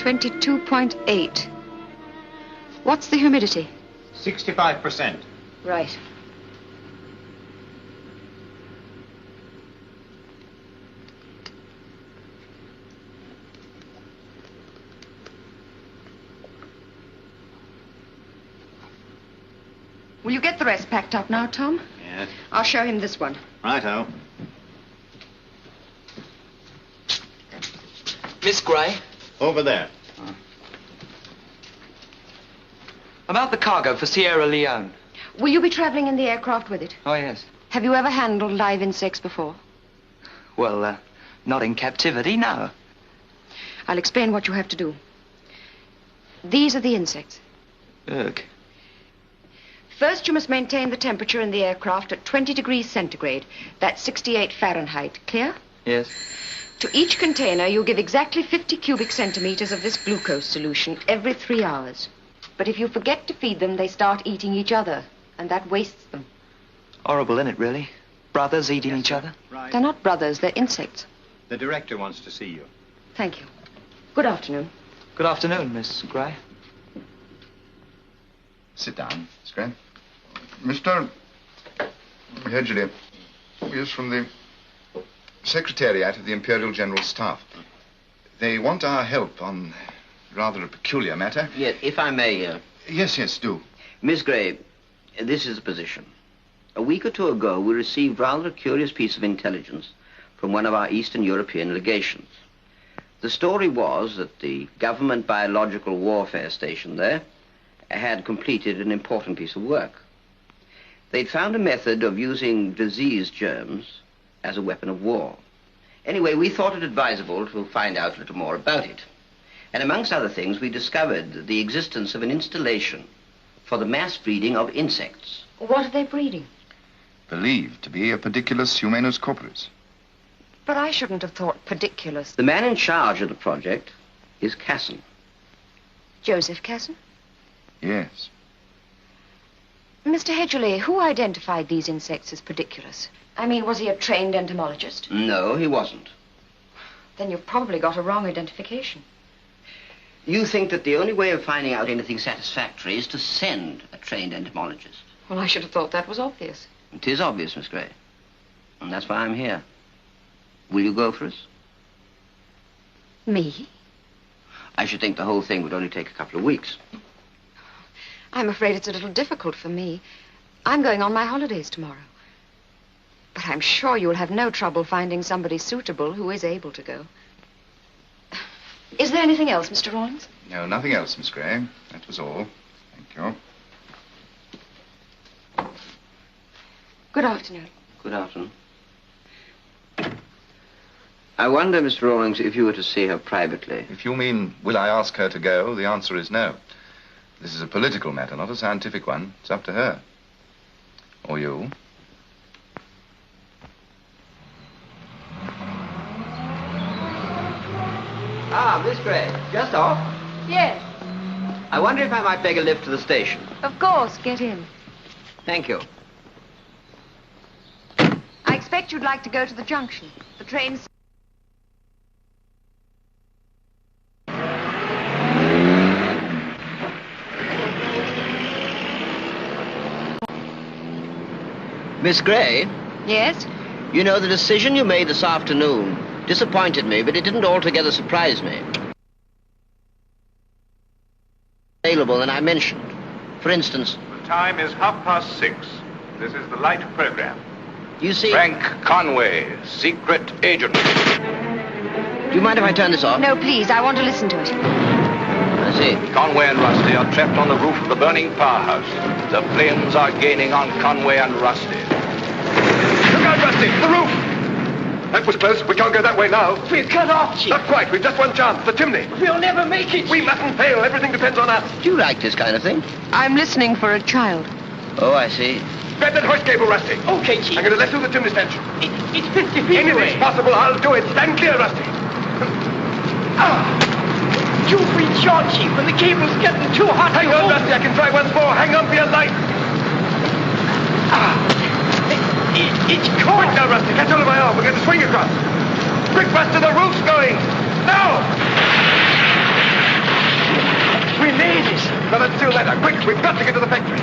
22.8. What's the humidity? 65%. Right. Will you get the rest packed up now, Tom? Yes. I'll show him this one. Righto. Miss Gray? Over there. About the cargo for Sierra Leone. Will you be traveling in the aircraft with it? Oh, yes. Have you ever handled live insects before? Well, not in captivity, no. I'll explain what you have to do. These are the insects. Ugh. First, you must maintain the temperature in the aircraft at 20 degrees centigrade. That's 68 Fahrenheit. Clear? Yes. To each container, you'll give exactly 50 cubic centimeters of this glucose solution every 3 hours. But if you forget to feed them, they start eating each other, and that wastes them. Horrible, isn't it, really? Brothers eating each other? Right. They're not brothers, they're insects. The director wants to see you. Thank you. Good afternoon. Good afternoon, Miss Gray. Sit down, Miss Gray. Mr. Hedgley is from the Secretariat of the Imperial General Staff. They want our help on rather a peculiar matter. Yes, if I may... Yes, do. Miss Gray, this is the position. A week or two ago, we received rather a curious piece of intelligence from one of our Eastern European legations. The story was that the government biological warfare station there had completed an important piece of work. They'd found a method of using disease germs as a weapon of war. Anyway, we thought it advisable to find out a little more about it. And amongst other things, we discovered the existence of an installation for the mass breeding of insects. What are they breeding? Believed to be a pediculus humanus corporis. But I shouldn't have thought pediculus. The man in charge of the project is Casson. Joseph Casson? Yes. Mr. Hedgley, who identified these insects as pediculus? I mean, was he a trained entomologist? No, he wasn't. Then you've probably got a wrong identification. You think that the only way of finding out anything satisfactory is to send a trained entomologist. Well, I should have thought that was obvious. It is obvious, Miss Gray. And that's why I'm here. Will you go for us? Me? I should think the whole thing would only take a couple of weeks. I'm afraid it's a little difficult for me. I'm going on my holidays tomorrow. But I'm sure you'll have no trouble finding somebody suitable who is able to go. Is there anything else, Mr. Rawlings? No, nothing else, Miss Gray. That was all. Thank you. Good afternoon. Good afternoon. I wonder, Mr. Rawlings, if you were to see her privately. If you mean, will I ask her to go, the answer is no. This is a political matter, not a scientific one. It's up to her. Or you. Ah, Miss Gray, just off. Yes, I wonder if I might beg a lift to the station. of course. Get in. Thank you. I expect you'd like to go to the junction. The train's... Miss Gray, Yes? you know, the decision you made this afternoon disappointed me, but it didn't altogether surprise me. Available than I mentioned. For instance... The time is 6:30. This is the light program. You see... Frank Conway, secret agent. Do you mind if I turn this off? No, please. I want to listen to it. I see. Conway and Rusty are trapped on the roof of the burning powerhouse. The flames are gaining on Conway and Rusty. Look out, Rusty! The roof! That was close. We can't go that way now. We're cut off, Chief. Not quite. We've just one chance. The chimney. We'll never make it. We mustn't fail. Everything depends on us. Do you like this kind of thing? I'm listening for a child. Oh, I see. Grab that hoist cable, Rusty. Okay, Chief. I'm going to let through the chimney stench. It's 50 feet away. Anything's possible. I'll do it. Stand clear, Rusty. You've reached short, Chief, and the cable's getting too hot. Hang on, Rusty. I can try once more. Hang on for your life. It's caught. Quick now, Rusty. Catch hold of my arm. We're going to swing across. Quick, Rusty. The roof's going. Now! We've got to get to the factory.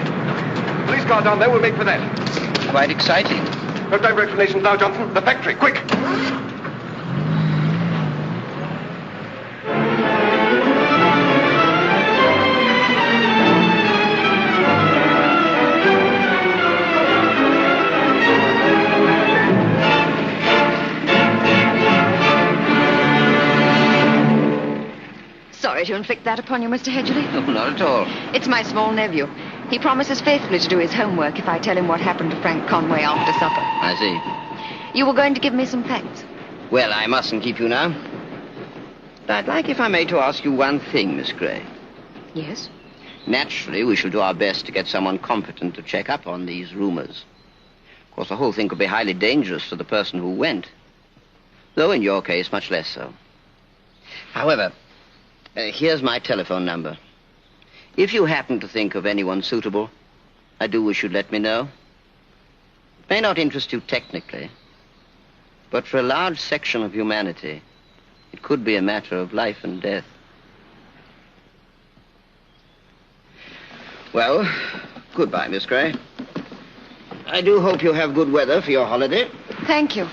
Police car down there will make for that. Quite exciting. First dive explanations now, Johnson. The factory, quick. Sorry to inflict that upon you, Mr. Hedgley. No, not at all. It's my small nephew. He promises faithfully to do his homework if I tell him what happened to Frank Conway after supper. I see. You were going to give me some facts. Well, I mustn't keep you now. But I'd like, if I may, to ask you one thing, Miss Gray. Yes? Naturally, we shall do our best to get someone competent to check up on these rumors. Of course, the whole thing could be highly dangerous to the person who went. Though, in your case, much less so. However, here's my telephone number. If you happen to think of anyone suitable, I do wish you'd let me know. It may not interest you technically, but for a large section of humanity, it could be a matter of life and death. Well, goodbye, Miss Gray. I do hope you have good weather for your holiday. Thank you.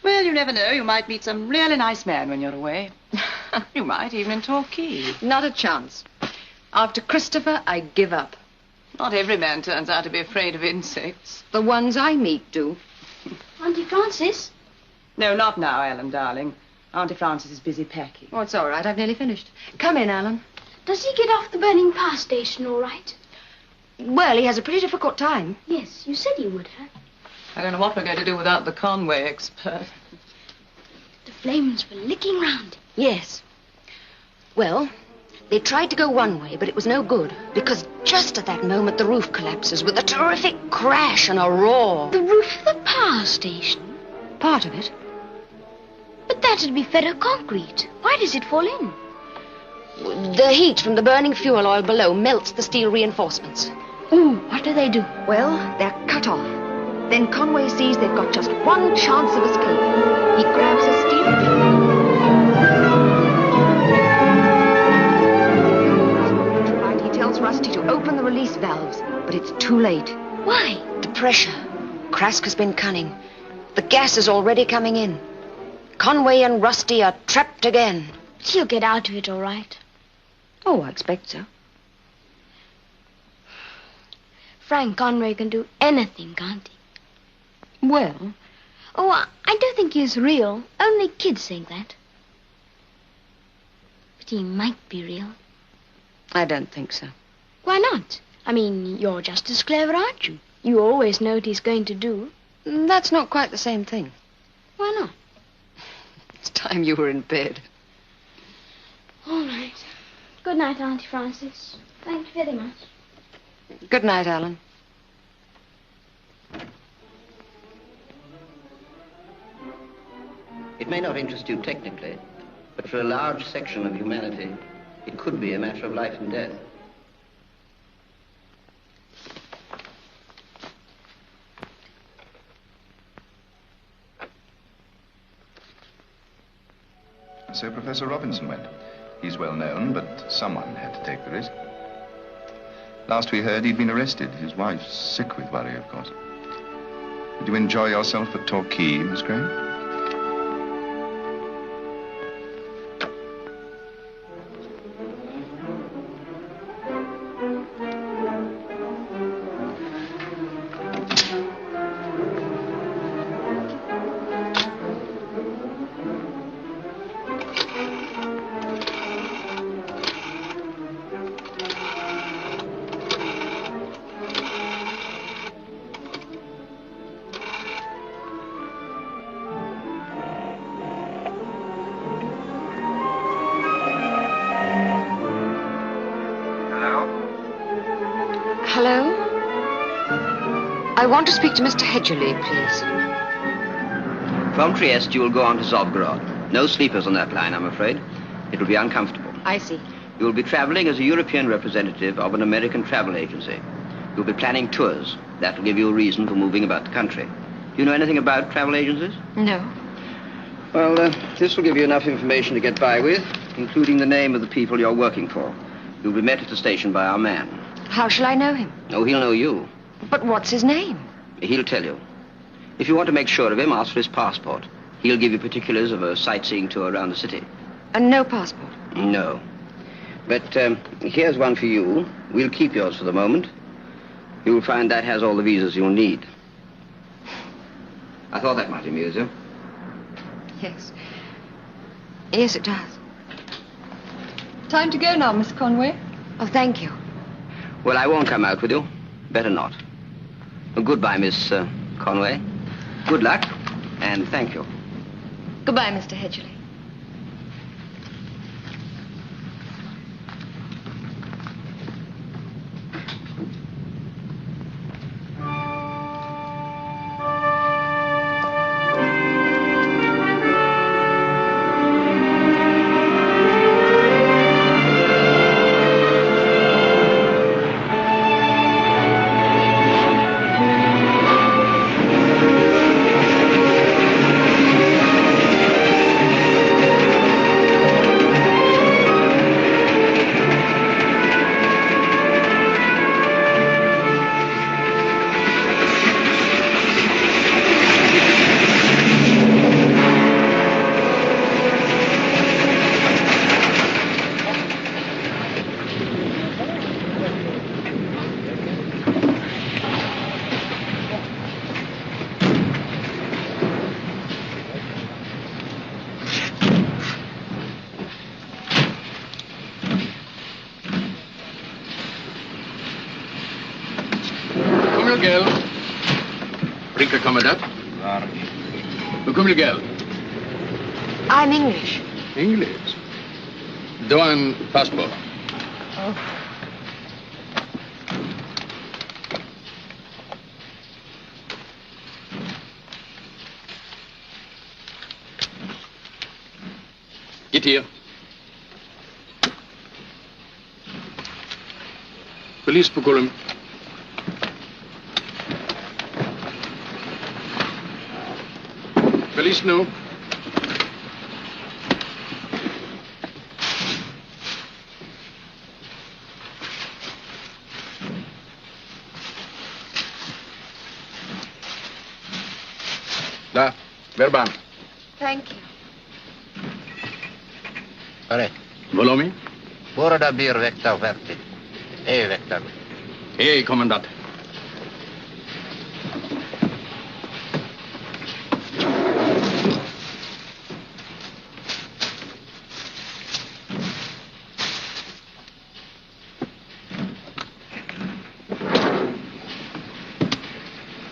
Well, you never know. You might meet some really nice man when you're away. You might even in Torquay. Not a chance. After Christopher, I give up. Not every man turns out to be afraid of insects. The ones I meet do. Auntie Frances? No, not now, Alan, darling. Auntie Frances is busy packing. Oh, it's all right. I've nearly finished. Come in, Alan. Does he get off the burning power station all right? Well, he has a pretty difficult time. Yes, you said he would have. I don't know what we're going to do without the Conway expert. The flames were licking round. Yes. Well, they tried to go one way, but it was no good, because just at that moment the roof collapses with a terrific crash and a roar. The roof of the power station? Part of it. But that'd be fed of concrete. Why does it fall in? The heat from the burning fuel oil below melts the steel reinforcements. Ooh, what do they do? Well, they're cut off. Then Conway sees they've got just one chance of escape. He grabs a steel tube. He tells Rusty to open the release valves, but it's too late. Why? The pressure. Krask has been cunning. The gas is already coming in. Conway and Rusty are trapped again. But he'll get out of it all right. Oh, I expect so. Frank Conway can do anything, can't he? Well... Oh, I don't think he's real. Only kids think that. But he might be real. I don't think so. Why not? I mean, you're just as clever, aren't you? You always know what he's going to do. That's not quite the same thing. Why not? It's time you were in bed. All right. Good night, Auntie Frances. Thank you very much. Good night, Alan. It may not interest you technically, but for a large section of humanity, it could be a matter of life and death. So Professor Robinson went. He's well known, but someone had to take the risk. Last we heard, he'd been arrested. His wife's sick with worry, of course. Did you enjoy yourself at Torquay, Miss Gray? Hello? I want to speak to Mr. Hedgley, please. From Trieste, you will go on to Novgorod. No sleepers on that line, I'm afraid. It will be uncomfortable. I see. You will be traveling as a European representative of an American travel agency. You'll be planning tours. That will give you a reason for moving about the country. Do you know anything about travel agencies? No. Well, this will give you enough information to get by with, including the name of the people you're working for. You'll be met at the station by our man. How shall I know him? Oh, he'll know you. But what's his name? He'll tell you. If you want to make sure of him, ask for his passport. He'll give you particulars of a sightseeing tour around the city. And no passport? No. But here's one for you. We'll keep yours for the moment. You'll find that has all the visas you'll need. I thought that might amuse you. Yes. Yes, it does. Time to go now, Miss Conway. Oh, thank you. Well, I won't come out with you. Better not. Well, goodbye, Miss Conway. Good luck, and thank you. Goodbye, Mr. Hedgley. Miguel. Rika Commandant. Hoe kom Miguel? I'm English. English. Doan passport. Oh. Get hier. Police Pokolum. Police no. Da, verban. Thank you. Pare. Volomi? Burada bir vektör verdi. Vektör. Hey, Kommandant.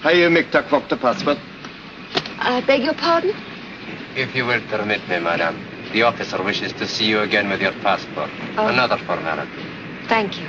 Hey, Miktak Vokta passport. I beg your pardon? If you will permit me, madam, the officer wishes to see you again with your passport. Oh. Another formality. Thank you.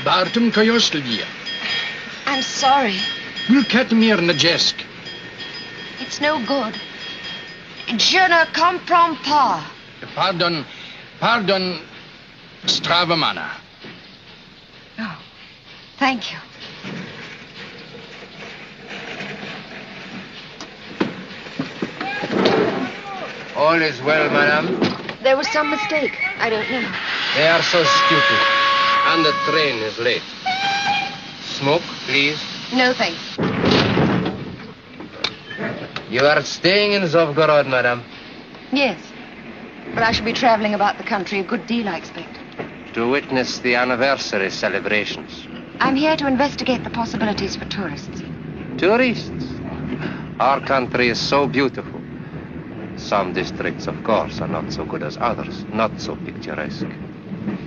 Bartum Koyostelvia. I'm sorry. Will Katamir Najesk. It's no good. Je ne comprends pas. Pardon, Stravamana. Oh, thank you. All is well, madam. There was some mistake. I don't know. They are so stupid. And the train is late. Smoke, please. No, thanks. You are staying in Novgorod, madam. Yes. But I shall be traveling about the country a good deal, I expect. To witness the anniversary celebrations. I'm here to investigate the possibilities for tourists. Tourists? Our country is so beautiful. Some districts, of course, are not so good as others, not so picturesque.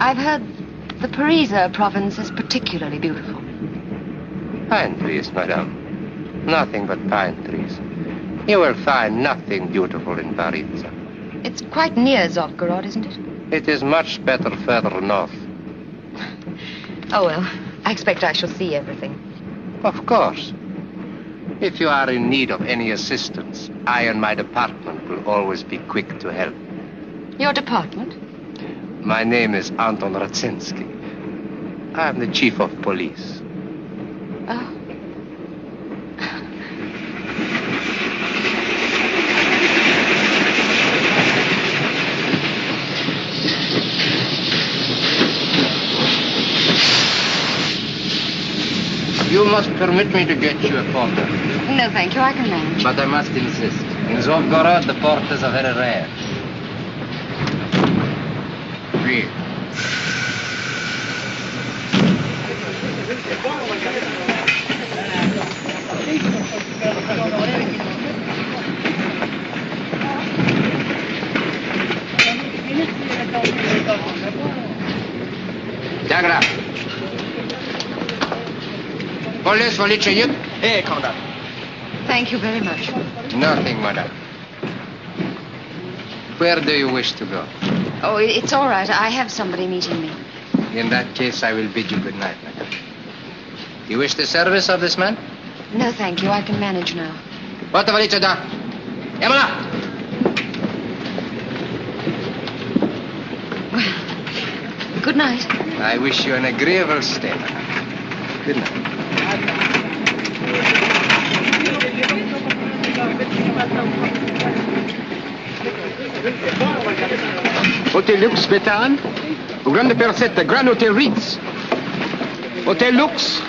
I've heard the Pariser province is particularly beautiful. Pine trees, madame. Nothing but pine trees. You will find nothing beautiful in Baritza. It's quite near Novgorod, isn't it? It is much better further north. Oh, well, I expect I shall see everything. Of course. If you are in need of any assistance, I and my department will always be quick to help. Your department? My name is Anton Radzinsky. I am the chief of police. Oh. You must permit me to get you a porter. No, thank you. I can manage. But I must insist. In Novgorod, the porters are very rare. Oui. Jagra. Police, Volichayuk. Hey, Commandant. Thank you very much. Nothing, madame. Where do you wish to go? Oh, it's all right. I have somebody meeting me. In that case, I will bid you good night, madame. You wish the service of this man? No, thank you. I can manage now. What the valice da? Yamala! Well, good night. I wish you an agreeable stay, madame. Good night. Hotel Lux, Betan. Grande Persetta, Grand Hotel Ritz. Hotel Lux.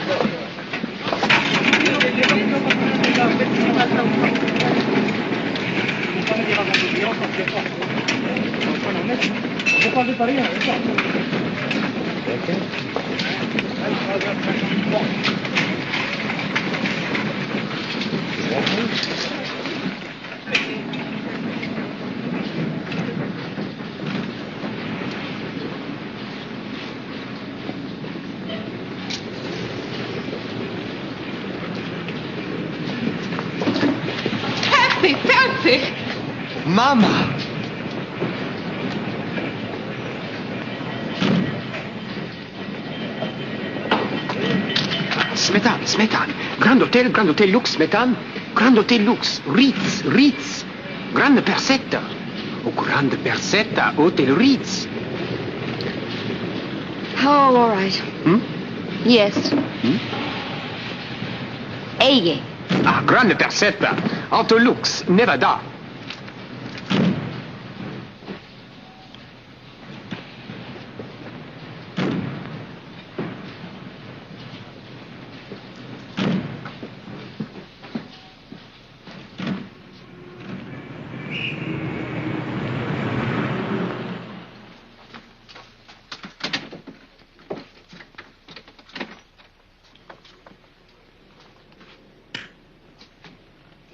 Fertig! Mama! Smetan. Grand Hotel Lux, Smetan. Grand Hotel Lux, Ritz. Grande Persetta. Oh, Grande Persetta, Hotel Ritz. Oh, all right. Yes. Ege. Ah, Grande Persetta. Hotel Lux, Nevada.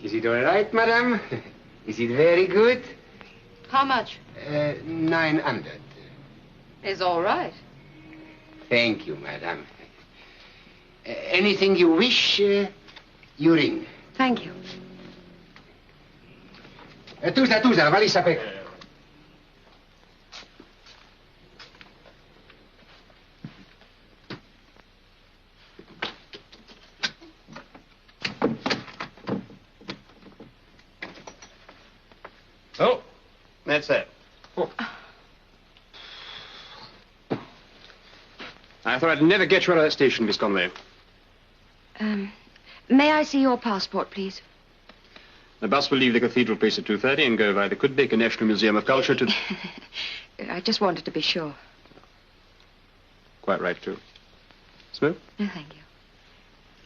Is it all right, madam? Is it very good? How much? 900. Is all right. Thank you, madam. Anything you wish, you ring. Thank you. Tusa, la valise avec. Oh, that's it. Oh. I thought I'd never get you out of that station, Miss Conway. May I see your passport, please? The bus will leave the Cathedral Place at 2:30 and go via the Kudbeka National Museum of Culture to... I just wanted to be sure. Quite right, too. Smoke? No, thank you.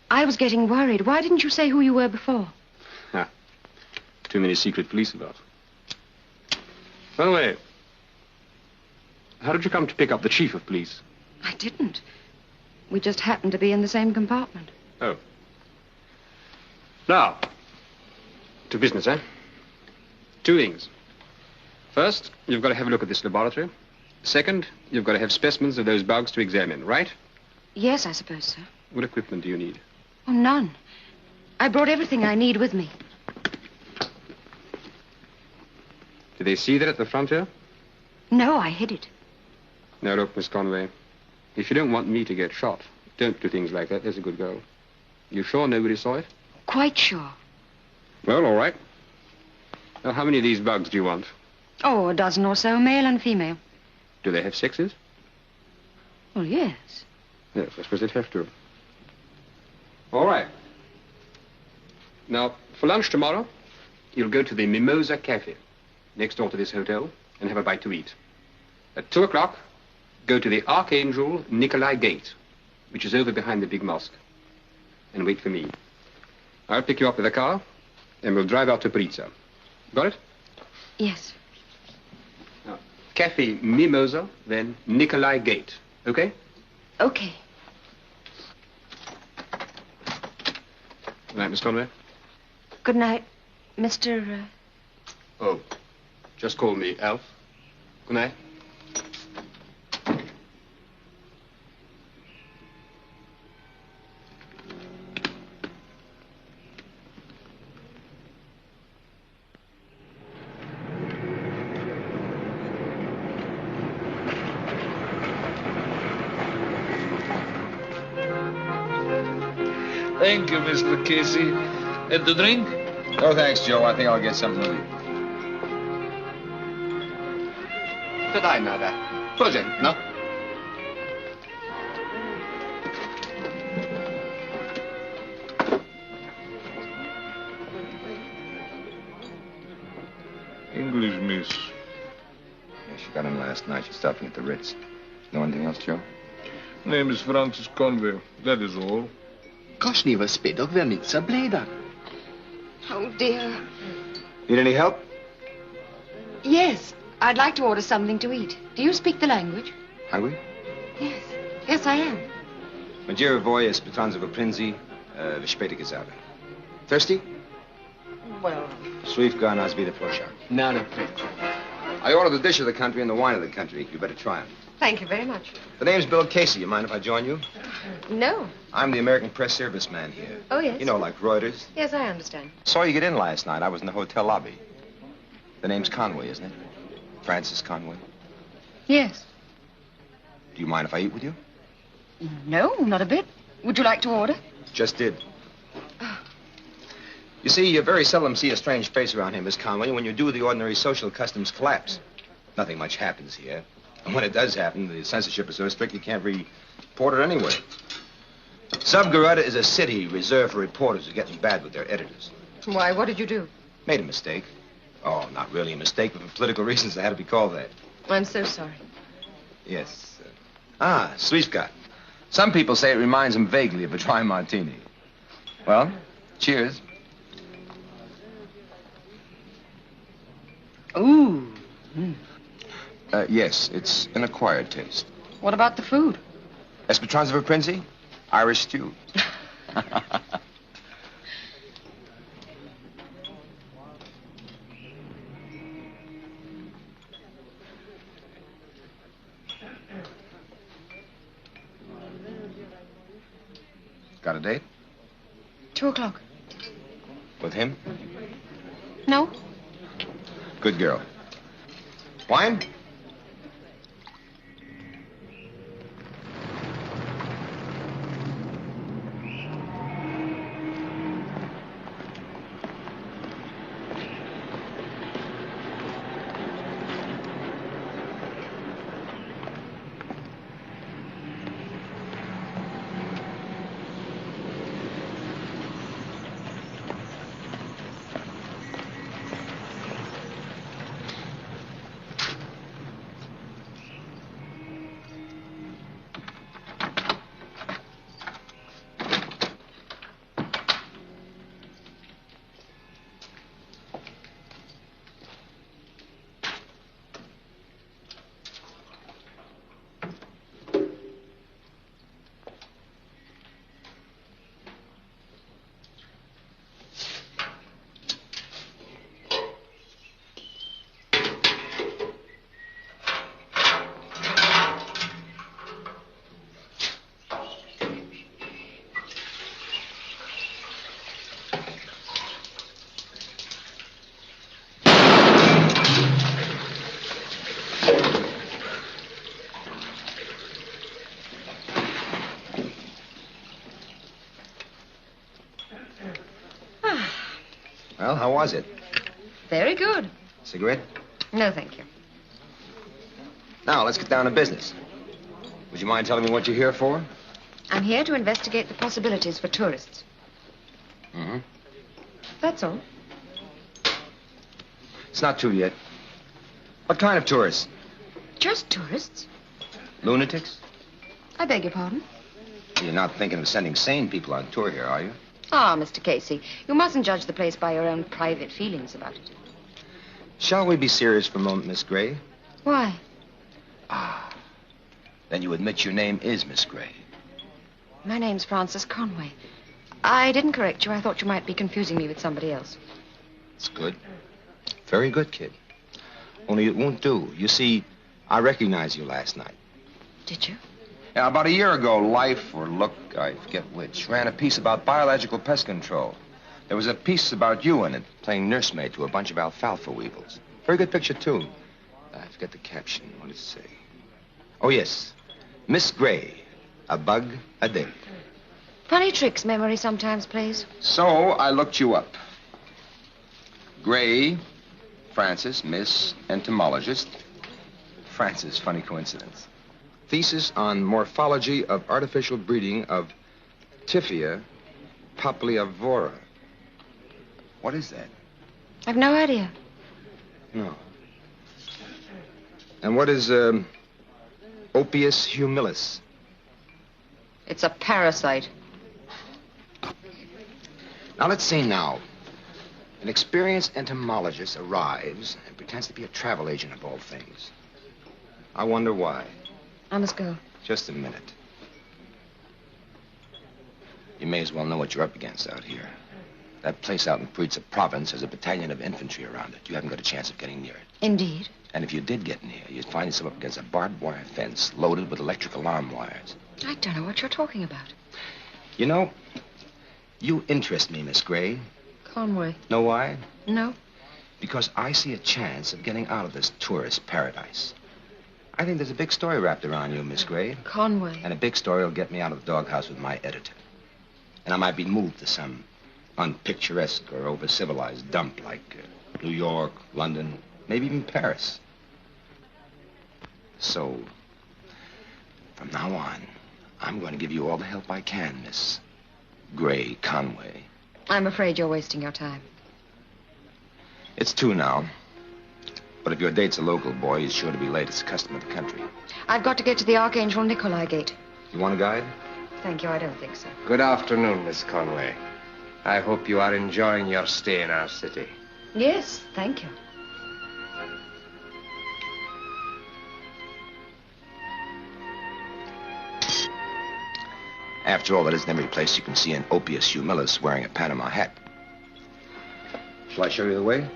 I was getting worried. Why didn't you say who you were before? Too many secret police about. By the way, how did you come to pick up the chief of police? I didn't. We just happened to be in the same compartment. Oh. Now, to business, eh? Two things. First, you've got to have a look at this laboratory. Second, you've got to have specimens of those bugs to examine, right? Yes, I suppose so. What equipment do you need? Oh, none. I brought everything I need with me. Did they see that at the frontier? No, I hid it. Now, look, Miss Conway, if you don't want me to get shot, don't do things like that. There's a good girl. You sure nobody saw it? Quite sure. Well, all right. Now, how many of these bugs do you want? Oh, a dozen or so, male and female. Do they have sexes? Well, yes. Yes, I suppose they'd have to. All right. Now, for lunch tomorrow, you'll go to the Mimosa Cafe, next door to this hotel, and have a bite to eat. At 2 o'clock, go to the Archangel Nikolai Gate, which is over behind the big mosque, and wait for me. I'll pick you up with a car, and we'll drive out to Pritsa. Got it? Yes. Now, Cafe Mimosa, then Nikolai Gate. Okay? Okay. Good night, Miss Conway. Good night, Mr. Oh, just call me Alf. Good night. Thank you, Mr. Casey. And the drink? No, thanks, Joe. I think I'll get something to eat. Did I know that? Proszę, no. English, miss. Yeah, she got in last night. She's stopping at the Ritz. Know anything else, Joe? Name is Francis Conway. That is all. Koszni was spedok vernica bleda. Oh, dear. Need any help? Yes, I'd like to order something to eat. Do you speak the language? Hungry? Yes. Yes, I am. Majira voje z Petranzovo Prinzi, v špetek is out. Thirsty? Well... Slivka nas vida proshak. Not a I ordered the dish of the country and the wine of the country. You better try them. Thank you very much. The name's Bill Casey. You mind if I join you? No. I'm the American press service man here. Oh, yes. You know, like Reuters. Yes, I understand. Saw you get in last night. I was in the hotel lobby. The name's Conway, isn't it? Francis Conway. Yes. Do you mind if I eat with you? No, not a bit. Would you like to order? Just did. You see, you very seldom see a strange face around here, Miss Conway. When you do, the ordinary social customs collapse. Nothing much happens here. And when it does happen, the censorship is so strict you can't report it anyway. Subgarutta is a city reserved for reporters who get in bad with their editors. Why, what did you do? Made a mistake. Oh, not really a mistake, but for political reasons it had to be called that. I'm so sorry. Yes. Slivka. Some people say it reminds them vaguely of a dry martini. Well, cheers. Ooh. Mm. Yes, it's an acquired taste. What about the food? Esperanza Prinzi? Irish stew. Got a date? 2 o'clock. With him? No. Good girl. Wine? Well, how was it? Very good. Cigarette? No, thank you. Now, let's get down to business. Would you mind telling me what you're here for? I'm here to investigate the possibilities for tourists. Mm-hmm. That's all. It's not true yet. What kind of tourists? Just tourists. Lunatics? I beg your pardon? You're not thinking of sending sane people on tour here, are you? Ah, Mr. Casey, you mustn't judge the place by your own private feelings about it. Shall we be serious for a moment, Miss Gray? Why? Ah. Then you admit your name is Miss Gray. My name's Frances Conway. I didn't correct you. I thought you might be confusing me with somebody else. It's good. Very good, kid. Only it won't do. You see, I recognized you last night. Did you? Yeah, about a year ago, Life or Look, I forget which, ran a piece about biological pest control. There was a piece about you in it, playing nursemaid to a bunch of alfalfa weevils. Very good picture, too. I forget the caption. What did it say? Oh, yes. Miss Gray, a bug a day. Funny tricks memory sometimes plays. So I looked you up. Gray, Frances, Miss Entomologist. Frances, funny coincidence. Thesis on morphology of artificial breeding of Typhia papiliavora. What is that? I've no idea. No. And what is Opius humilis? It's a parasite. Now, let's see now. An experienced entomologist arrives and pretends to be a travel agent of all things. I wonder why. I must go. Just a minute. You may as well know what you're up against out here. That place out in Pritsa province has a battalion of infantry around it. You haven't got a chance of getting near it. Indeed. And if you did get near, you'd find yourself up against a barbed wire fence loaded with electric alarm wires. I don't know what you're talking about. You know, you interest me, Miss Gray. Conway. Know why? No. Because I see a chance of getting out of this tourist paradise. I think there's a big story wrapped around you, Miss Gray. Conway. And a big story will get me out of the doghouse with my editor. And I might be moved to some unpicturesque or over-civilized dump like New York, London, maybe even Paris. So, from now on, I'm going to give you all the help I can, Miss Gray Conway. I'm afraid you're wasting your time. It's 2 now. But if your date's a local boy, he's sure to be late. It's the custom of the country. I've got to get to the Archangel Nikolai Gate. You want a guide? Thank you, I don't think so. Good afternoon, Miss Conway. I hope you are enjoying your stay in our city. Yes, thank you. After all, that isn't every place you can see an Opius humilis wearing a Panama hat. Shall I show you the way?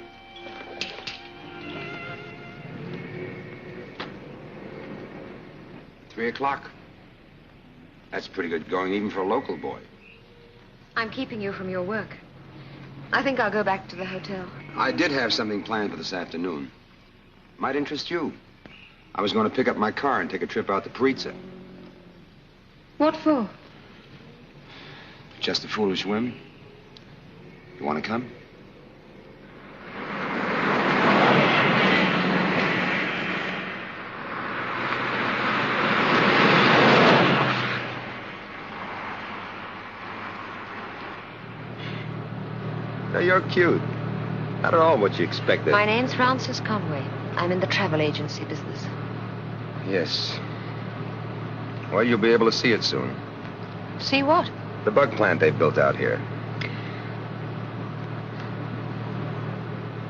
$3:00. That's pretty good going, even for a local boy. I'm keeping you from your work. I think I'll go back to the hotel. I did have something planned for this afternoon. Might interest you. I was going to pick up my car and take a trip out to Pritsa. What for? Just a foolish whim. You want to come? Now, you're cute. Not at all what you expected. My name's Frances Conway. I'm in the travel agency business. Yes. Well, you'll be able to see it soon. See what? The bug plant they've built out here.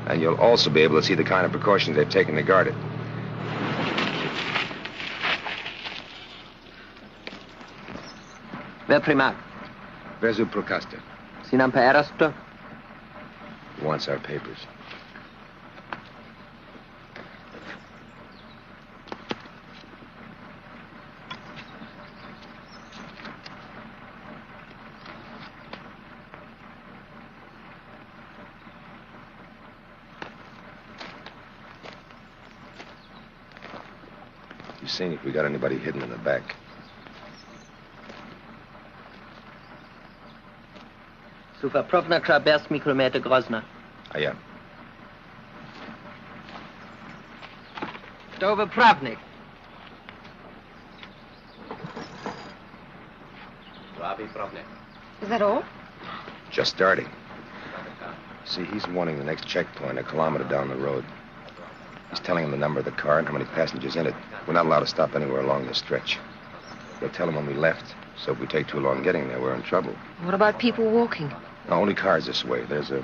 And you'll also be able to see the kind of precautions they've taken to guard it. Wer primat? Vezu Procasta. Sinam Parasto? He wants our papers. You seen if we got anybody hidden in the back? Suva Provna Krabers Mikrometer Grozna. Hiya. Dover-Pravnik. Is that all? Just starting. See, he's warning the next checkpoint a kilometer down the road. He's telling him the number of the car and how many passengers in it. We're not allowed to stop anywhere along the stretch. We'll tell him when we left, so if we take too long getting there, we're in trouble. What about people walking? No, only cars this way. There's a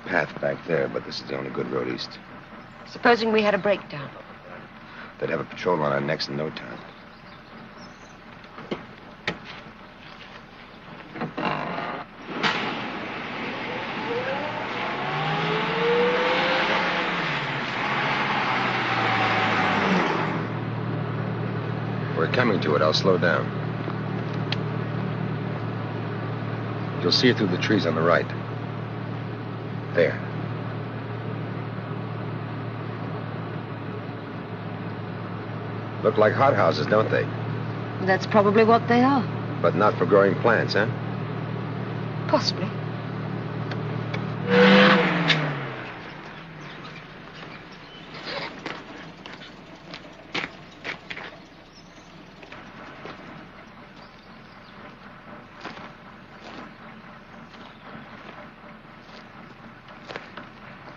path back there, but this is the only good road east. Supposing we had a breakdown. They'd have a patrol on our necks in no time. We're coming to it. I'll slow down. You'll see it through the trees on the right. There. Look like hothouses, don't they? That's probably what they are. But not for growing plants, huh? Possibly.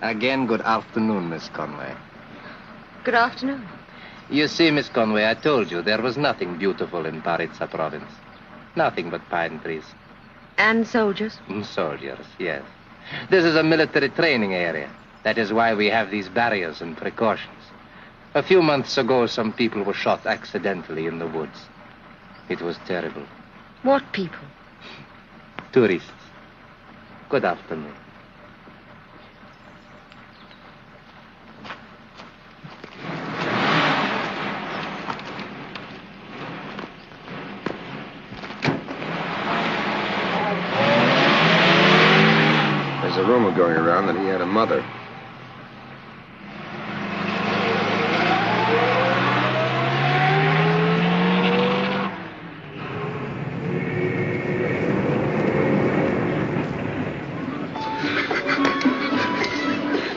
Again, good afternoon, Miss Conway. Good afternoon. You see, Miss Conway, I told you there was nothing beautiful in Paritsa province. Nothing but pine trees. And soldiers? Soldiers, yes. This is a military training area. That is why we have these barriers and precautions. A few months ago, some people were shot accidentally in the woods. It was terrible. What people? Tourists. Good afternoon. There's a rumor going around that he had a mother.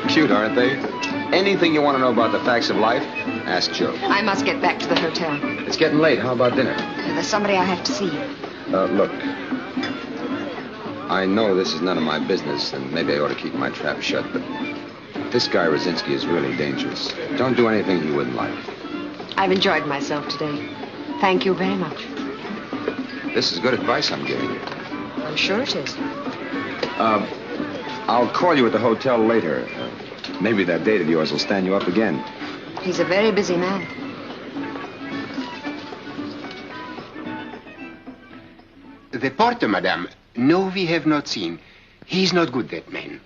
Cute, aren't they? Anything you want to know about the facts of life, ask Joe. I must get back to the hotel. It's getting late. How about dinner? There's somebody I have to see. Look. I know this is none of my business, and maybe I ought to keep my trap shut, but this guy Rosinski is really dangerous. Don't do anything he wouldn't like. I've enjoyed myself today. Thank you very much. This is good advice I'm giving you. I'm sure it is. I'll call you at the hotel later. Maybe that date of yours will stand you up again. He's a very busy man. The porter, madame. No, we have not seen. He's not good, that man.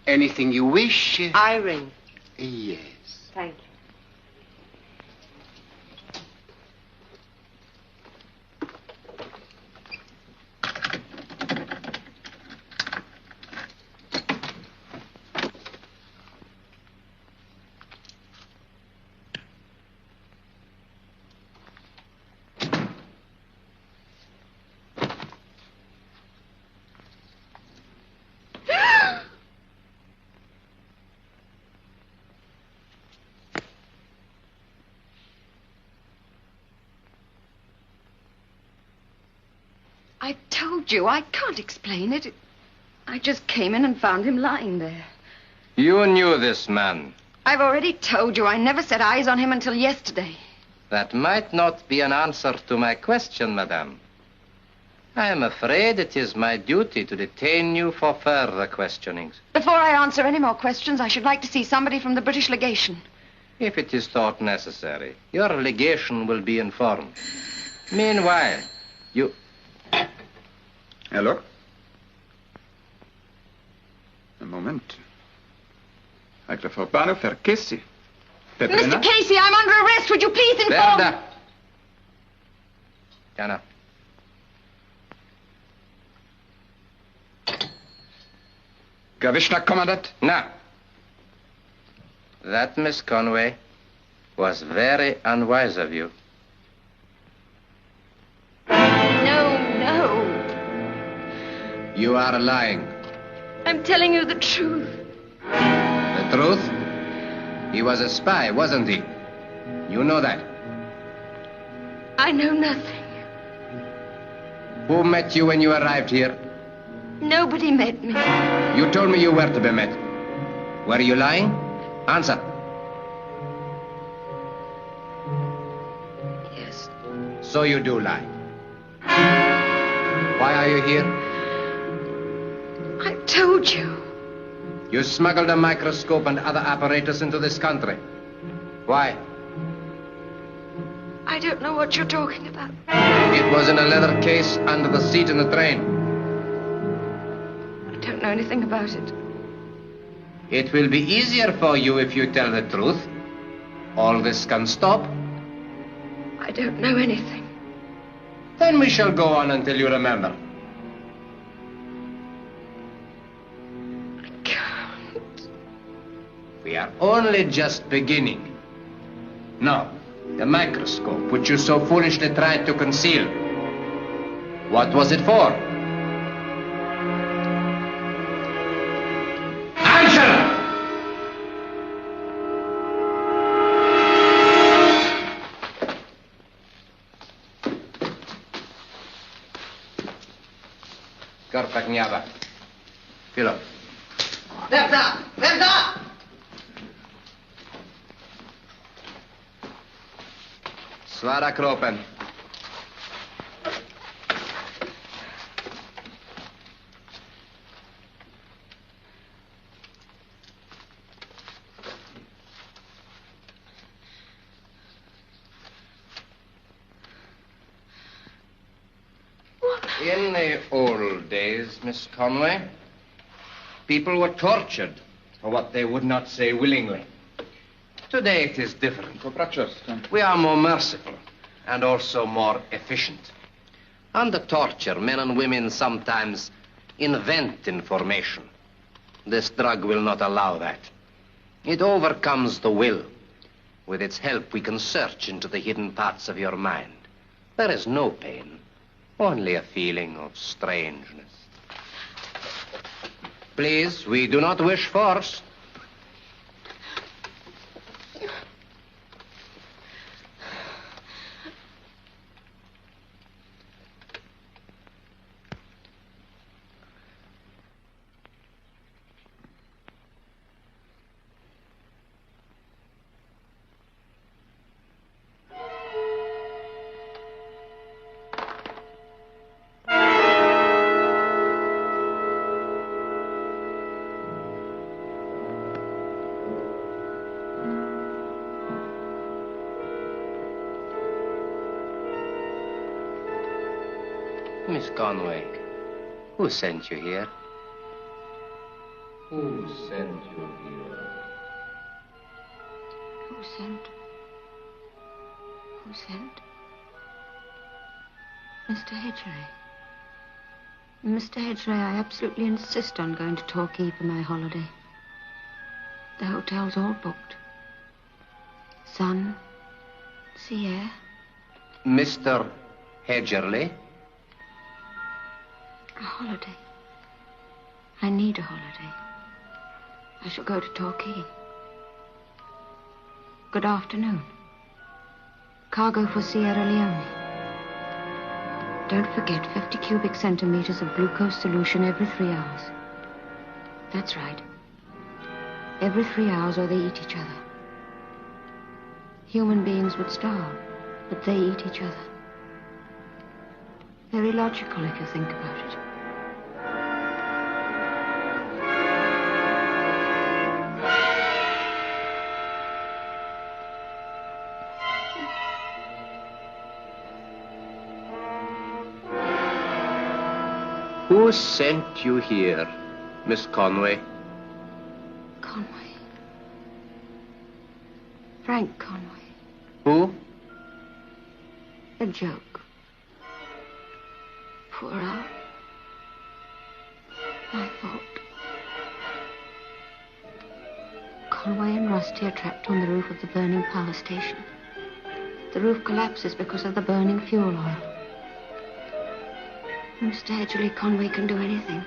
Anything you wish? I ring. Yes. Thank you. I told you, I can't explain it. I just came in and found him lying there. You knew this man. I've already told you, I never set eyes on him until yesterday. That might not be an answer to my question, madame. I am afraid it is my duty to detain you for further questionings. Before I answer any more questions, I should like to see somebody from the British legation. If it is thought necessary, your legation will be informed. Meanwhile, you... Hello? Een moment. Ik de verbano verkissie. Mr. Casey, I'm under arrest. Would you please inform... Verda. Jana. Gavishna, commandant? No. That, Miss Conway, was very unwise of you. No. You are lying. I'm telling you the truth. The truth? He was a spy, wasn't he? You know that. I know nothing. Who met you when you arrived here? Nobody met me. You told me you were to be met. Were you lying? Answer. Yes. So you do lie. Why are you here? I told you. You smuggled a microscope and other apparatus into this country. Why? I don't know what you're talking about. It was in a leather case under the seat in the train. I don't know anything about it. It will be easier for you if you tell the truth. All this can stop. I don't know anything. Then we shall go on until you remember. I can't. We are only just beginning. Now, the microscope which you so foolishly tried to conceal. What was it for? Answer! Karpagniava. Philo. Verda! Verda! Svara kropen. In the old days, Miss Conway, people were tortured for what they would not say willingly. Today it is different. We are more merciful and also more efficient. Under torture, men and women sometimes invent information. This drug will not allow that. It overcomes the will. With its help, we can search into the hidden parts of your mind. There is no pain, only a feeling of strangeness. Please, we do not wish force. Miss Conway, who sent you here? Who sent you here? Who sent? Who sent? Mr. Hedgeray. Mr. Hedgeray, I absolutely insist on going to Torquay for my holiday. The hotel's all booked. Sun, sea air. Mr. Hedgerley? A holiday. I need a holiday. I shall go to Torquay. Good afternoon. Cargo for Sierra Leone. Don't forget 50 cubic centimeters of glucose solution every 3 hours. That's right. Every 3 hours or they eat each other. Human beings would starve, but they eat each other. Very logical if you think about it. Who sent you here, Miss Conway? Conway. Frank Conway. Who? A joke. Poor Al. My fault. Conway and Rusty are trapped on the roof of the burning power station. The roof collapses because of the burning fuel oil. Mr. Hedgerley, Conway can do anything.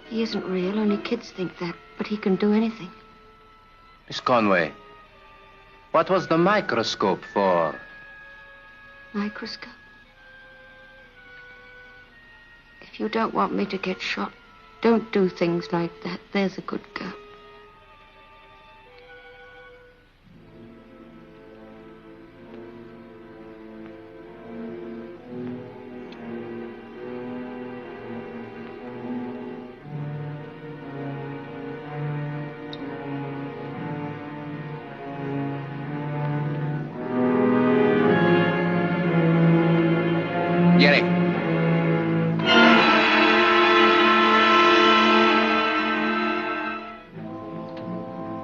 He isn't real, only kids think that, but he can do anything. Miss Conway, what was the microscope for? Microscope? If you don't want me to get shot, don't do things like that. There's a good girl.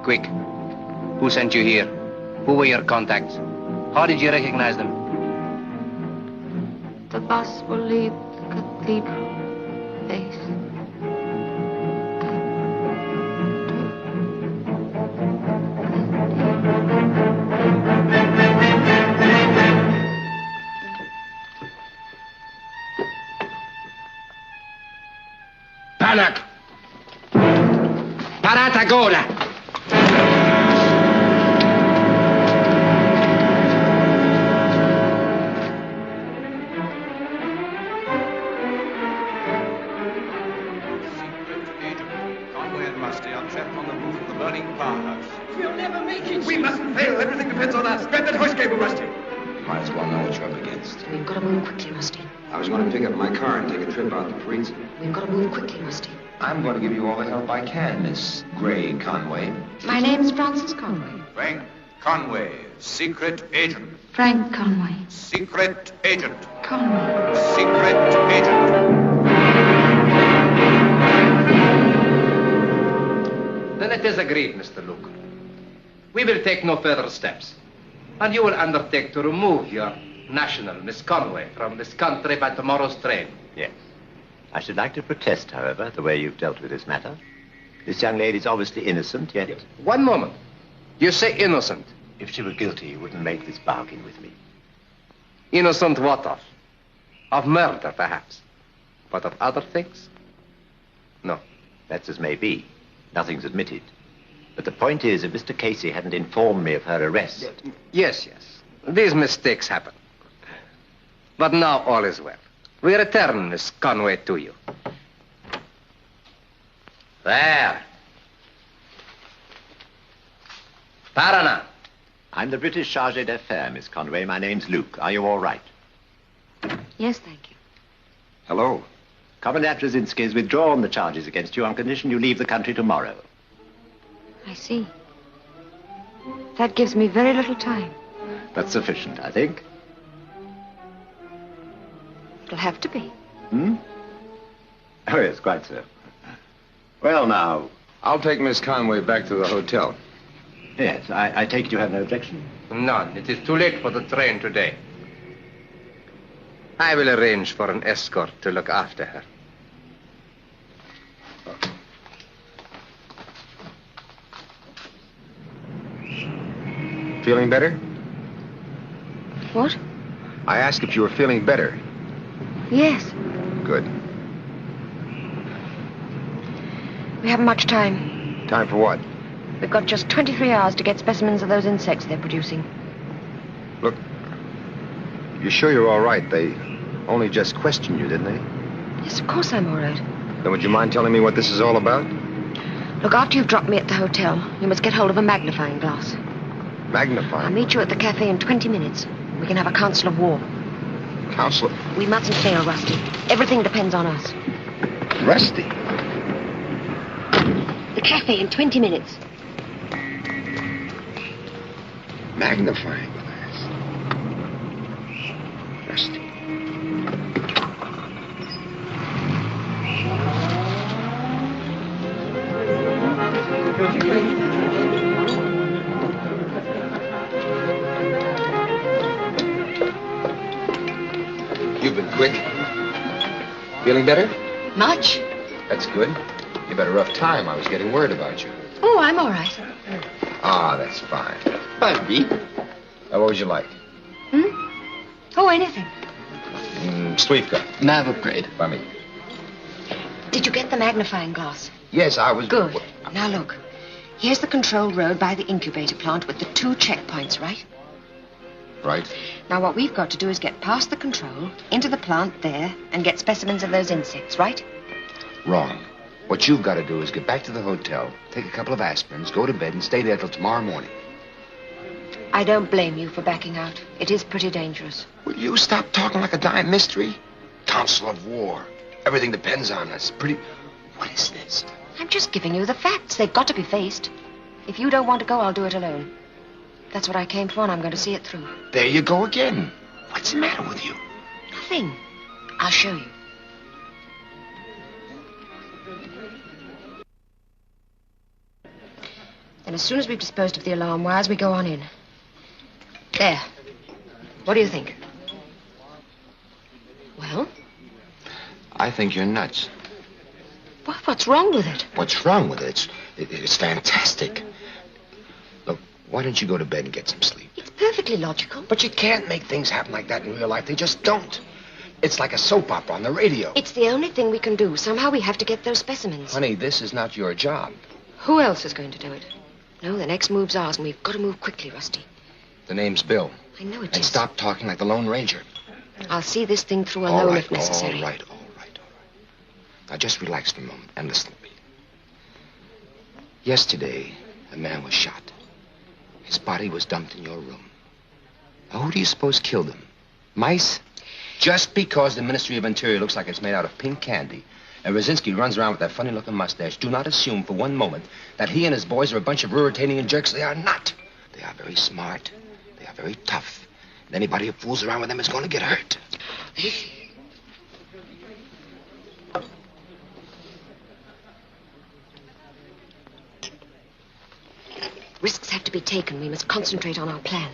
Quick. Who sent you here? Who were your contacts? How did you recognize them? The bus will leave the cathedral base. Panak! Parata agora! We mustn't fail. Everything depends on us. Grab that hoist cable, Rusty. Might as well know what you're up against. We've got to move quickly, Rusty. I was going to pick up my car and take a trip out to Parisi. We've got to move quickly, Rusty. I'm going to give you all the help I can, Miss Gray Conway. My name's Frances Conway. Frank Conway, secret agent. Frank Conway. Secret agent. Conway. Secret agent. Then it is agreed, Mr. Luke. We will take no further steps. And you will undertake to remove your national, Miss Conway, from this country by tomorrow's train. Yes. I should like to protest, however, the way you've dealt with this matter. This young lady's obviously innocent, yet... One moment. You say innocent. If she were guilty, you wouldn't make this bargain with me. Innocent what of? Of murder, perhaps. But of other things? No. That's as may be. Nothing's admitted. But the point is, if Mr. Casey hadn't informed me of her arrest... Yes. These mistakes happen. But now all is well. We return Miss Conway to you. There. Parana. I'm the British Chargé d'Affaires, Miss Conway. My name's Luke. Are you all right? Yes, thank you. Hello. Commandant Brzezinski has withdrawn the charges against you on condition you leave the country tomorrow. I see. That gives me very little time. That's sufficient, I think. It'll have to be. Hmm? Oh, yes, quite so. Well, now... I'll take Miss Conway back to the hotel. Yes, I take it you have no objection? None. It is too late for the train today. I will arrange for an escort to look after her. Feeling better? What? I asked if you were feeling better. Yes. Good. We haven't much time. Time for what? We've got just 23 hours to get specimens of those insects they're producing. Look, you sure you're all right? They only just questioned you, didn't they? Yes, of course I'm all right. Then would you mind telling me what this is all about? Look, after you've dropped me at the hotel, you must get hold of a magnifying glass. Magnifying? I'll meet you at the cafe in 20 minutes. We can have a council of war. Council of... We mustn't fail, Rusty. Everything depends on us. Rusty? The cafe in 20 minutes. Magnifying glass. Rusty. You've been quick. Feeling better? Much. That's good. You had a rough time. I was getting worried about you. Oh, I'm all right. Ah, that's fine. Fine. What would you like? Oh, anything. Sweetка. Nav upgrade. By me. Did you get the magnifying glass? Yes, I was... Good. Now look. Here's the control road by the incubator plant with the 2 checkpoints, right? Right. Now what we've got to do is get past the control, into the plant there, and get specimens of those insects, right? Wrong. What you've got to do is get back to the hotel, take a couple of aspirins, go to bed, and stay there till tomorrow morning. I don't blame you for backing out. It is pretty dangerous. Will you stop talking like a dime mystery? Council of War. Everything depends on us. What is this? I'm just giving you the facts. They've got to be faced. If you don't want to go, I'll do it alone. That's what I came for, and I'm going to see it through. There you go again. What's the matter with you? Nothing. I'll show you. Then as soon as we've disposed of the alarm wires, we go on in. There. What do you think? Well? I think you're nuts. What's wrong with it? What's wrong with it? It's fantastic. Look, why don't you go to bed and get some sleep? It's perfectly logical. But you can't make things happen like that in real life. They just don't. It's like a soap opera on the radio. It's the only thing we can do. Somehow we have to get those specimens. Honey, this is not your job. Who else is going to do it? No, the next move's ours, and we've got to move quickly, Rusty. The name's Bill. I know it and is. Stop talking like the Lone Ranger. I'll see this thing through alone if necessary. All right. Now just relax for a moment and listen to me. Yesterday, a man was shot. His body was dumped in your room. Now, who do you suppose killed him? Mice? Just because the Ministry of Interior looks like it's made out of pink candy, and Rosinski runs around with that funny-looking mustache, do not assume for one moment that he and his boys are a bunch of irritating jerks. They are not. They are very smart. They are very tough. And anybody who fools around with them is going to get hurt. Risks have to be taken. We must concentrate on our plan.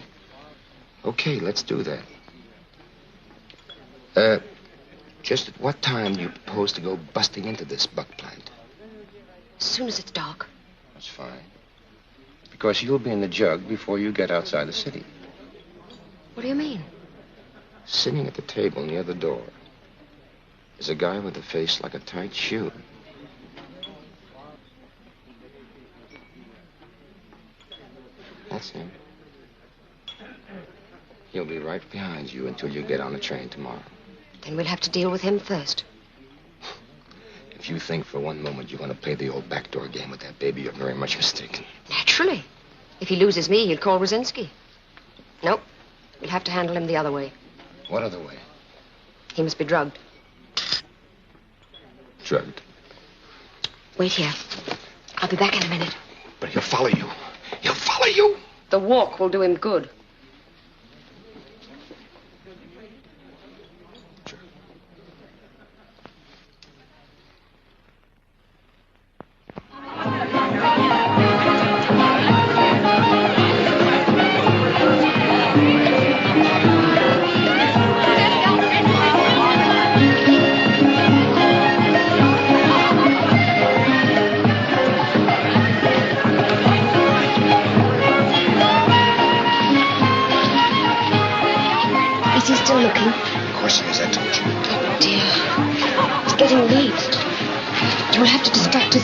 Okay, let's do that. Just at what time do you propose to go busting into this buck plant? As soon as it's dark. That's fine. Because you'll be in the jug before you get outside the city. What do you mean? Sitting at the table near the door is a guy with a face like a tight shoe. That's him. He'll be right behind you until you get on the train tomorrow. Then we'll have to deal with him first. If you think for one moment you're going to play the old backdoor game with that baby, you're very much mistaken. Naturally. If he loses me, he'll call Rosinski. Nope. We'll have to handle him the other way. What other way? He must be drugged. Drugged? Wait here. I'll be back in a minute. But he'll follow you. He'll follow you. The walk will do him good.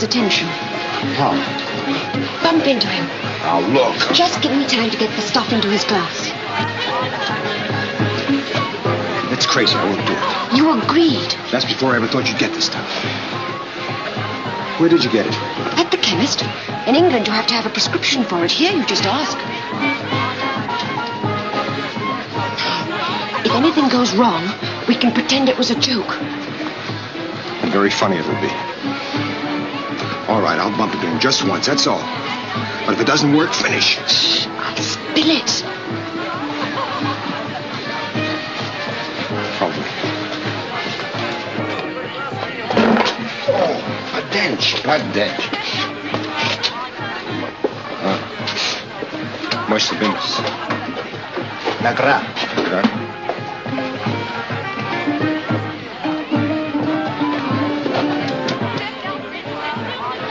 Attention. How? Bump into him. Now, look. Just give me time to get the stuff into his glass. That's crazy. I won't do it. You agreed. That's before I ever thought you'd get this stuff. Where did you get it? At the chemist. In England, you have to have a prescription for it. Here, you just ask. If anything goes wrong, we can pretend it was a joke. And very funny it'll be. All right, I'll bump into him just once, that's all. But if it doesn't work, finish. Shh, I'll spill it. Probably. Oh, a dent. Blood dent. Muito bem. Nagra.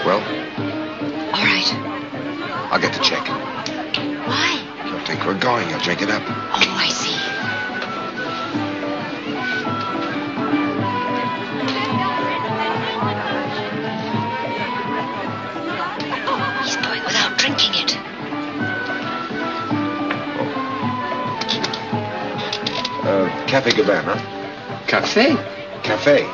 Well? All right. I'll get the check. Why? You'll think we're going. You'll drink it up. Oh, I see. Cafe Gaban, huh? Cafe? Cafe.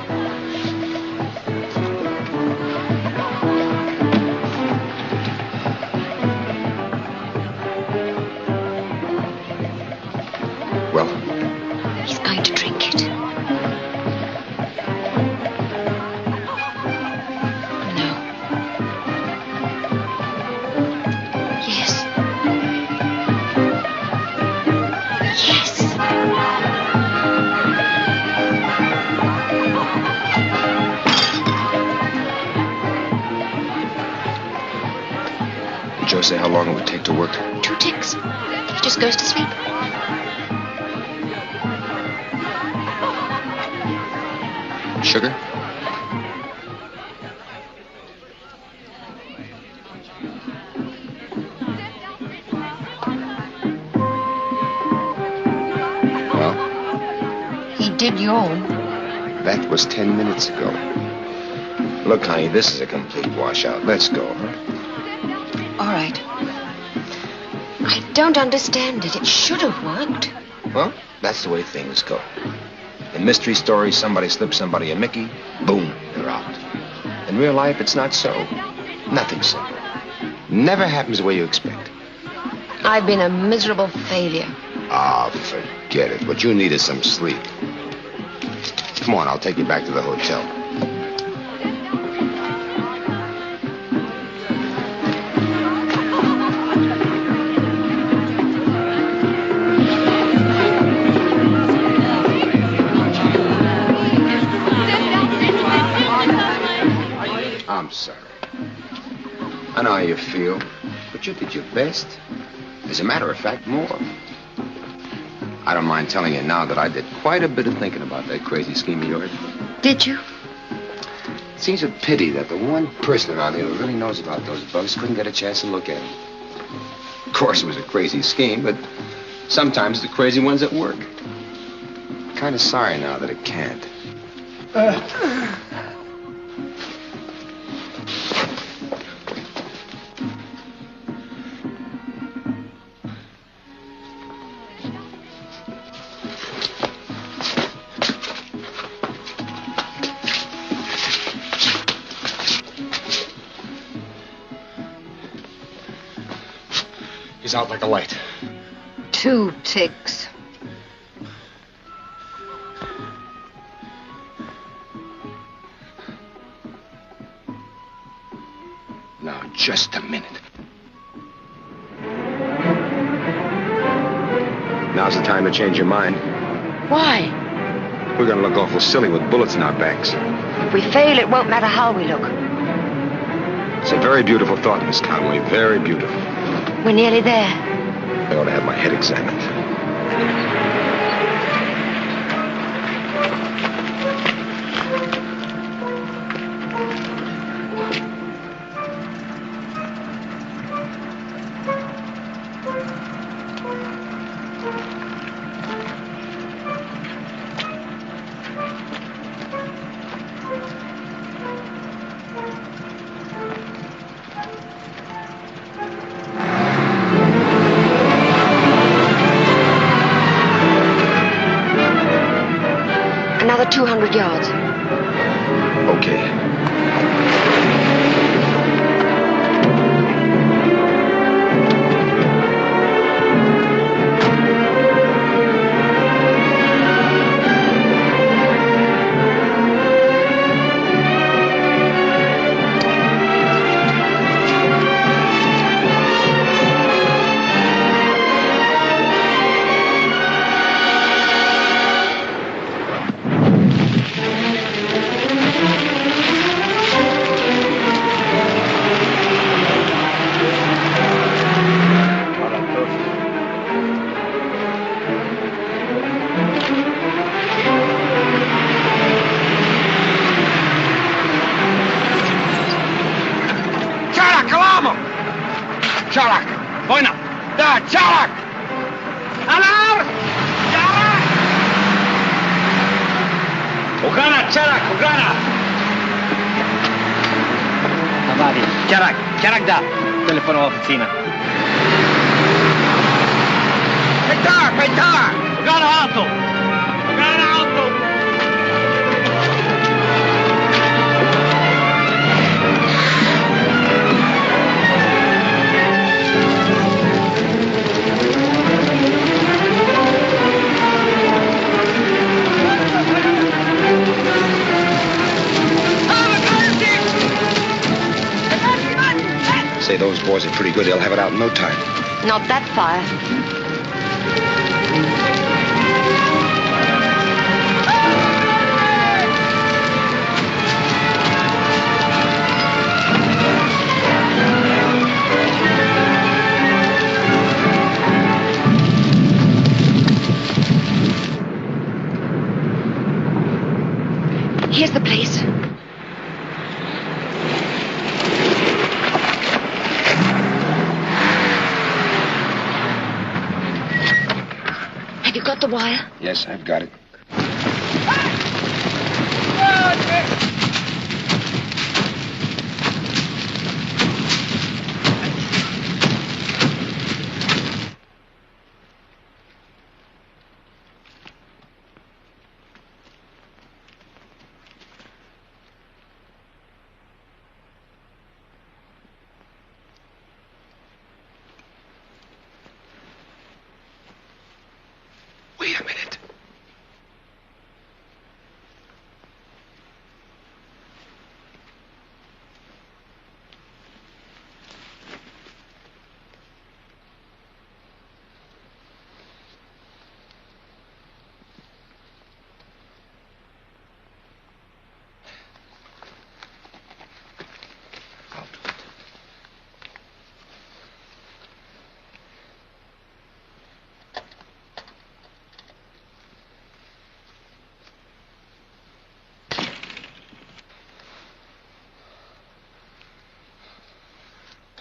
Well? He's going to drink it. No. Yes. Yes. Did Joe say how long it would take to work? 2 ticks. He just goes to sleep. Sugar? Well? He did yawn. That was 10 minutes ago. Look, honey, this is a complete washout. Let's go, huh? All right. I don't understand it. It should have worked. Well, that's the way things go. In mystery stories, somebody slips somebody a Mickey, boom, they're out. In real life, it's not so. Nothing simple. Never happens the way you expect. I've been a miserable failure. Ah, forget it. What you need is some sleep. Come on, I'll take you back to the hotel. I'm sorry. I know how you feel, but you did your best. As a matter of fact, more. I don't mind telling you now that I did quite a bit of thinking about that crazy scheme of yours. Did you? It seems a pity that the one person around here who really knows about those bugs couldn't get a chance to look at them. Of course, it was a crazy scheme, but sometimes the crazy ones at work. Kind of sorry now that it can't. He's out like a light. 2 ticks. Now, just a minute. Now's the time to change your mind. Why? We're gonna look awful silly with bullets in our backs. If we fail, it won't matter how we look. It's a very beautiful thought, Miss Conway. Very beautiful. We're nearly there. I ought to have my head examined. Another 200 yards. Okay. Čalak! Vojna! Da, Čalak! Alarm! Čalak! Ochrana, Čalak, ochrana! Avadi, Čalak da. Telefonova oficina. Pejtar! Ochrana, alto! Ochrana! Say, those boys are pretty good. They'll have it out in no time. Not that fire. Here's the place. Have you got the wire? Yes, I've got it. Wait a minute.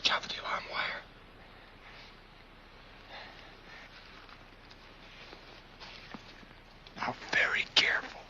Job with the alarm wire. Now, very careful.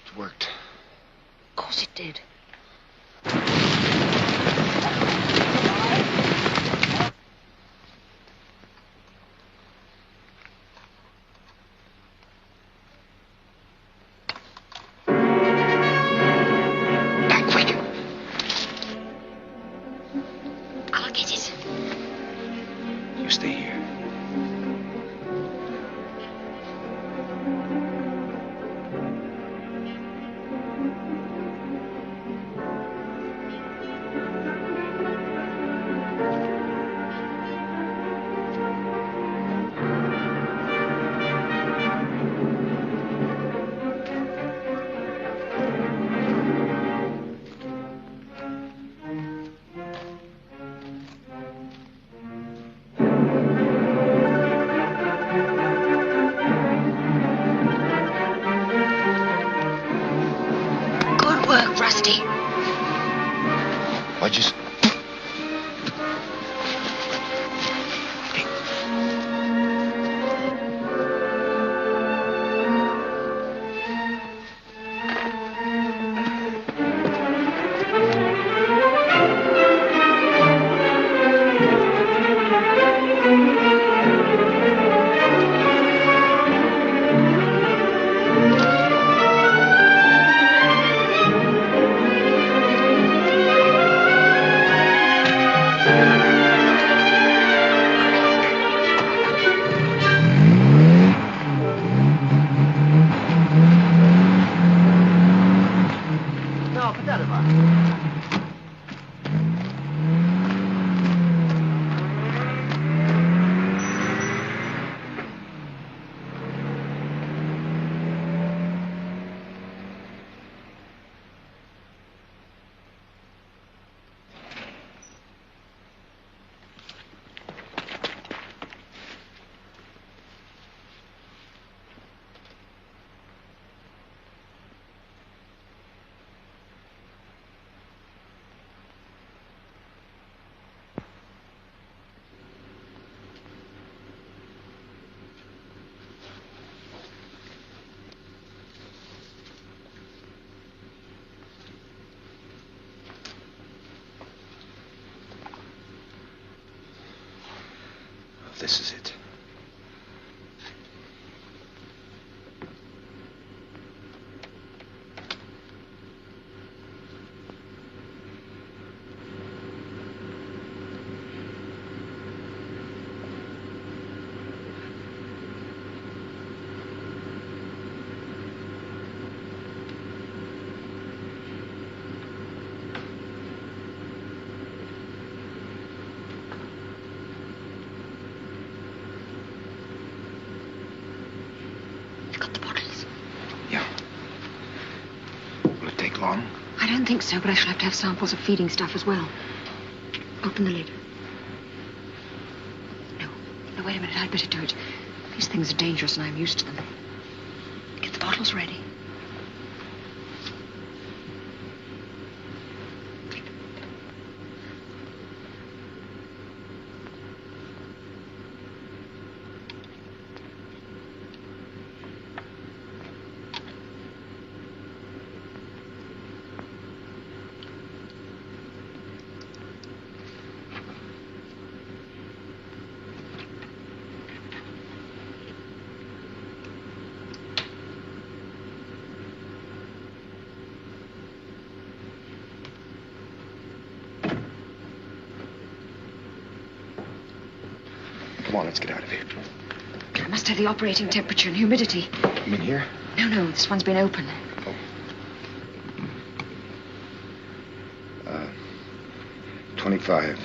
It worked. Of course it did. Now, quick. I'll get it. You stay here. this is it. Long? I don't think so, but I shall have to have samples of feeding stuff as well. Open the lid. No, wait a minute. I'd better do it. These things are dangerous and I'm used to them. Get the bottles ready. Come on, let's get out of here. I must have the operating temperature and humidity. You mean here? No, this one's been open. Oh. 25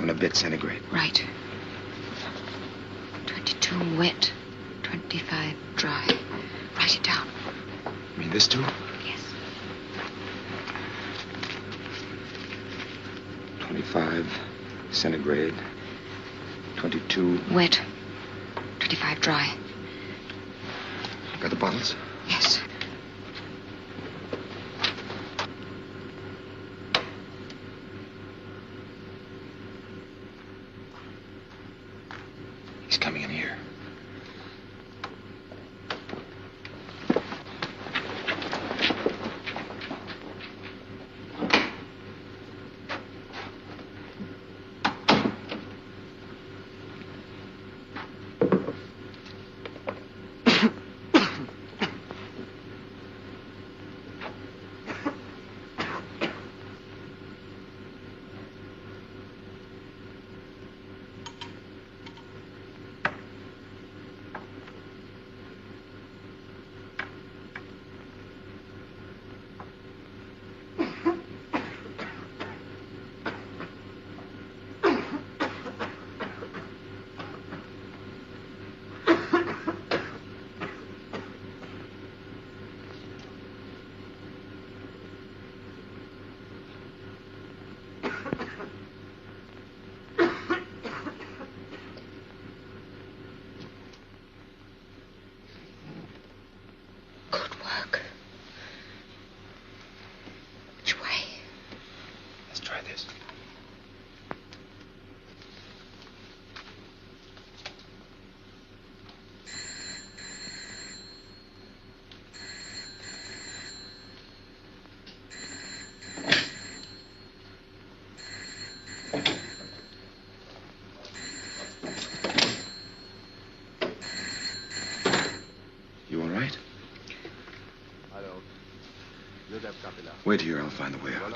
and a bit centigrade. Right. 22 wet, 25 dry. Write it down. You mean this too? Yes. 25 centigrade. 22... Wet. 25 dry. Got the bottles? Yes. He's coming in here. Wait here, I'll find the way out.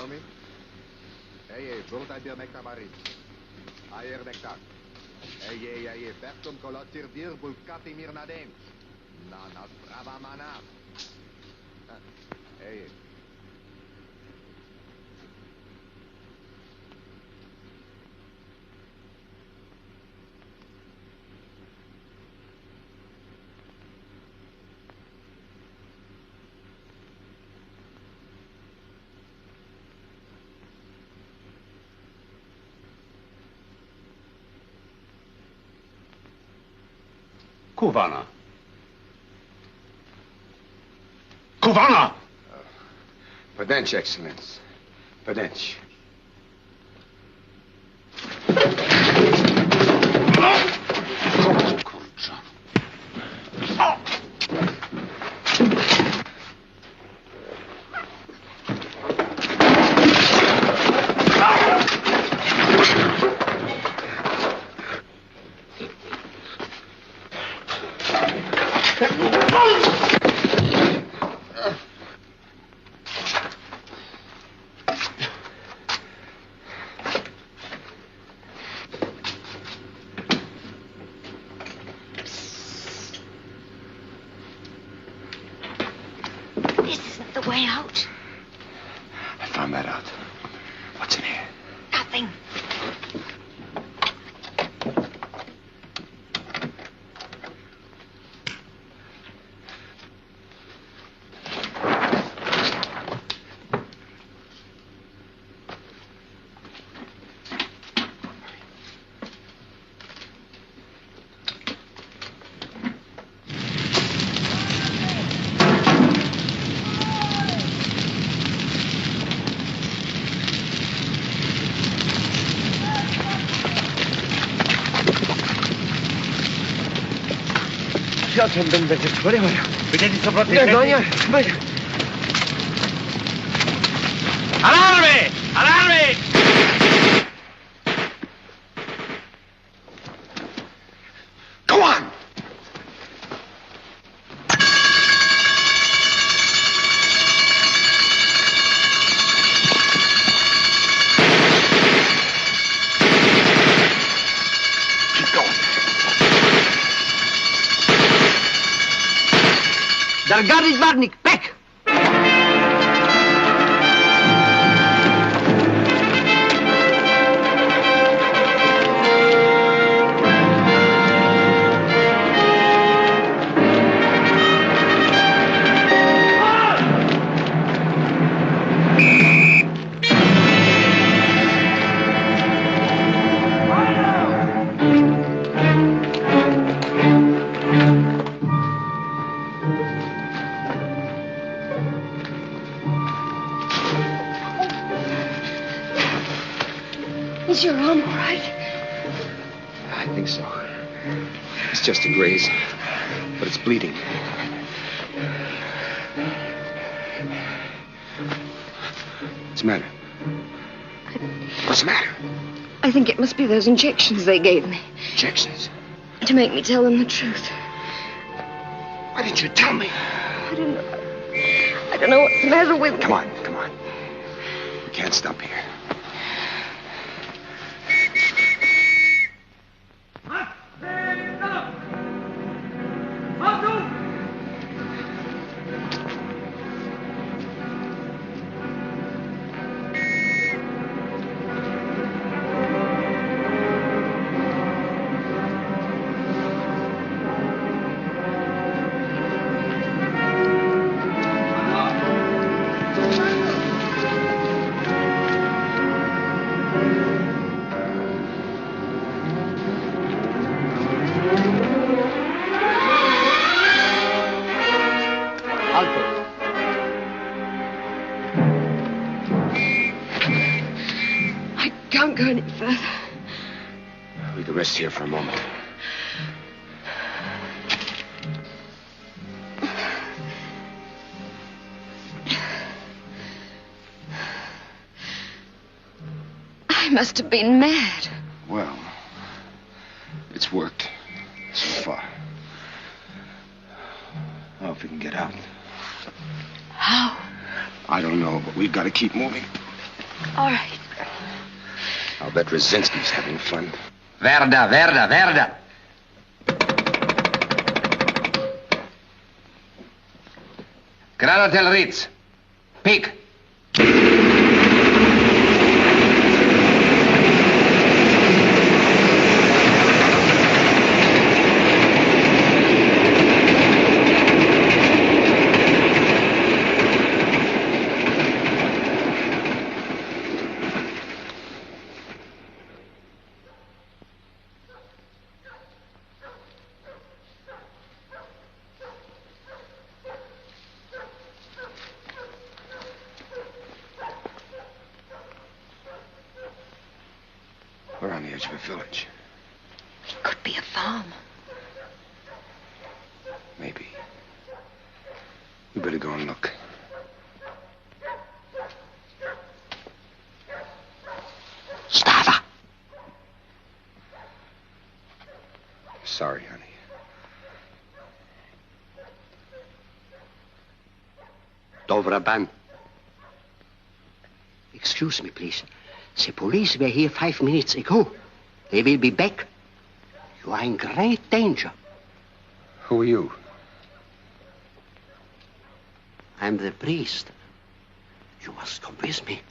Kuvana. Kuvana! Podench, Excellence. Podench. This isn't the way out. I found that out. What's in here? Nothing. Ja jsem ten bezec. Viděli co proti Alarmy! Alarmy! Go on! Keep going. Der Gardis Barnik, back! Is your arm all right? I think so. It's just a graze, but it's bleeding. What's the matter? What's the matter? I think it must be those injections they gave me. Injections? To make me tell them the truth. Why didn't you tell me? I don't know what's the matter with me. Come on, come on. We can't stop here. Can't go any further. We can rest here for a moment. I must have been mad. Well, it's worked so far. Now if we can get out. How? I don't know, but we've got to keep moving. All right. I'll bet Rosinski's having fun. Verda, Verda, Verda. Grand Hotel Ritz. Peak. We're on the edge of a village. It could be a farm. Maybe. We better go and look. Stava! Sorry, honey. Dovraban. Excuse me, please. The police were here 5 minutes ago. They will be back. You are in great danger. Who are you? I'm the priest. You must come with me.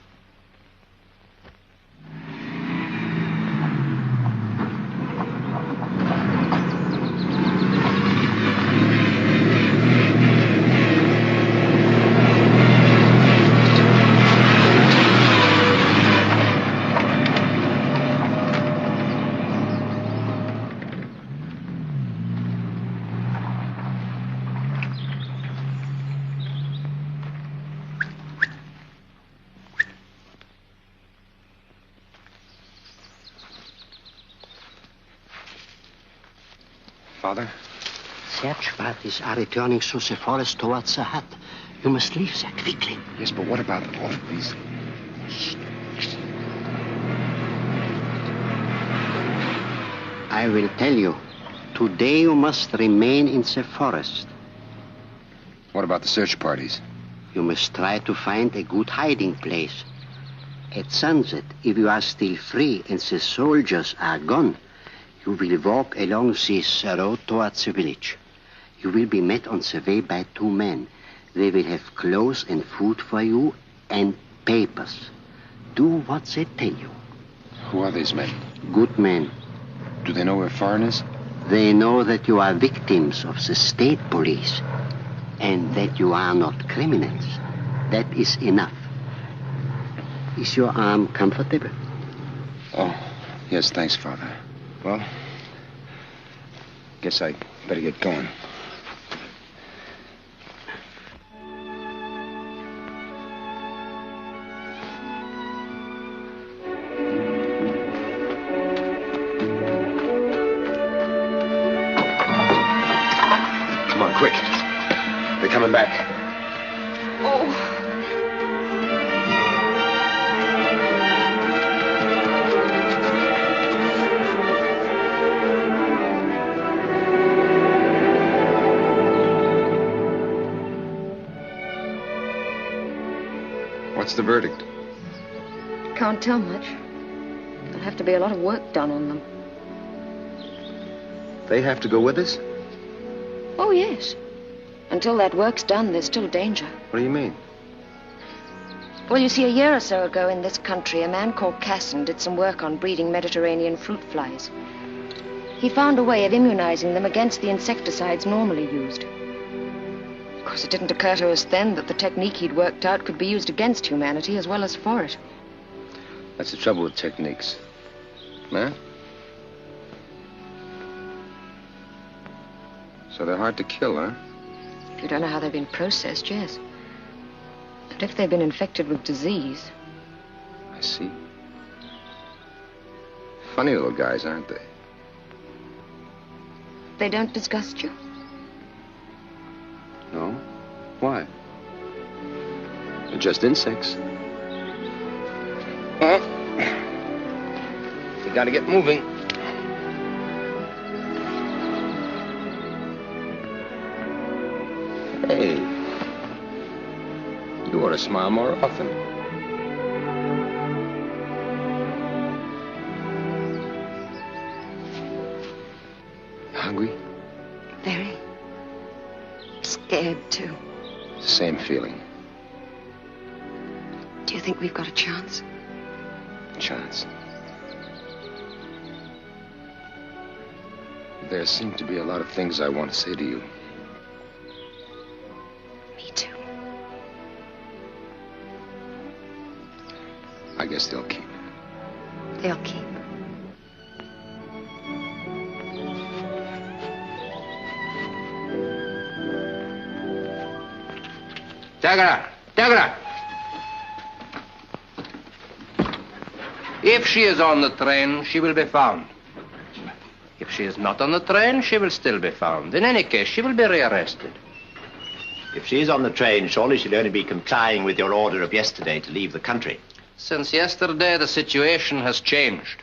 Father? Search parties are returning through the forest towards the hut. You must leave there quickly. Yes, but what about all of these? I will tell you. Today you must remain in the forest. What about the search parties? You must try to find a good hiding place. At sunset, if you are still free and the soldiers are gone, you will walk along this road towards the village. You will be met on the way by 2 men. They will have clothes and food for you and papers. Do what they tell you. Who are these men? Good men. Do they know we're foreigners? They know that you are victims of the state police and that you are not criminals. That is enough. Is your arm comfortable? Oh, yes, thanks, Father. Well, guess I better get going. Come on, quick. They're coming back. Oh. What's the verdict? Can't tell much. There'll have to be a lot of work done on them. They have to go with us? Oh, yes. Until that work's done, there's still danger. What do you mean? Well, you see, a year or so ago in this country, a man called Casson did some work on breeding Mediterranean fruit flies. He found a way of immunizing them against the insecticides normally used. Of course, it didn't occur to us then that the technique he'd worked out could be used against humanity as well as for it. That's the trouble with techniques. Huh? So they're hard to kill, huh? If you don't know how they've been processed, yes. But if they've been infected with disease... I see. Funny little guys, aren't they? They don't disgust you? No? Why? They're just insects. Well, you gotta get moving. Hey, you ought to smile more often. Hungry? Very. Scared, too. Same feeling. Do you think we've got a chance? Chance. There seem to be a lot of things I want to say to you. Me too. I guess they'll keep. They'll keep. Tagra! If she is on the train, she will be found. If she is not on the train, she will still be found. In any case, she will be rearrested. If she is on the train, surely she'll only be complying with your order of yesterday to leave the country. Since yesterday, the situation has changed.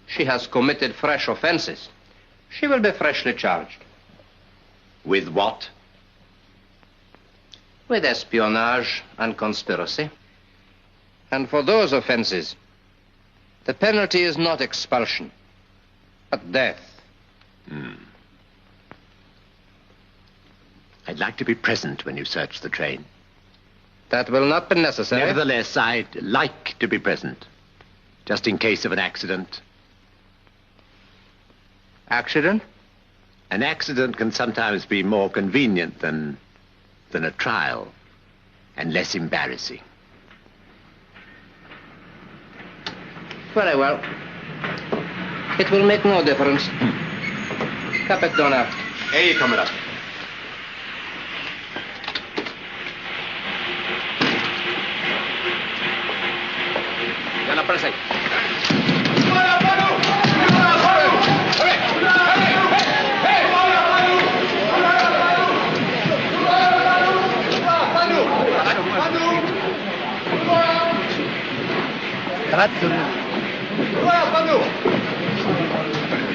She has committed fresh offenses. She will be freshly charged. With what? with espionage and conspiracy. And for those offenses, the penalty is not expulsion, but death. I'd like to be present when you search the train. That will not be necessary. Nevertheless, I'd like to be present, just in case of an accident. Accident? An accident can sometimes be more convenient than a trial, and less embarrassing. Very well. It will make no difference. Capitana. Hey, Commandant. Yana presa.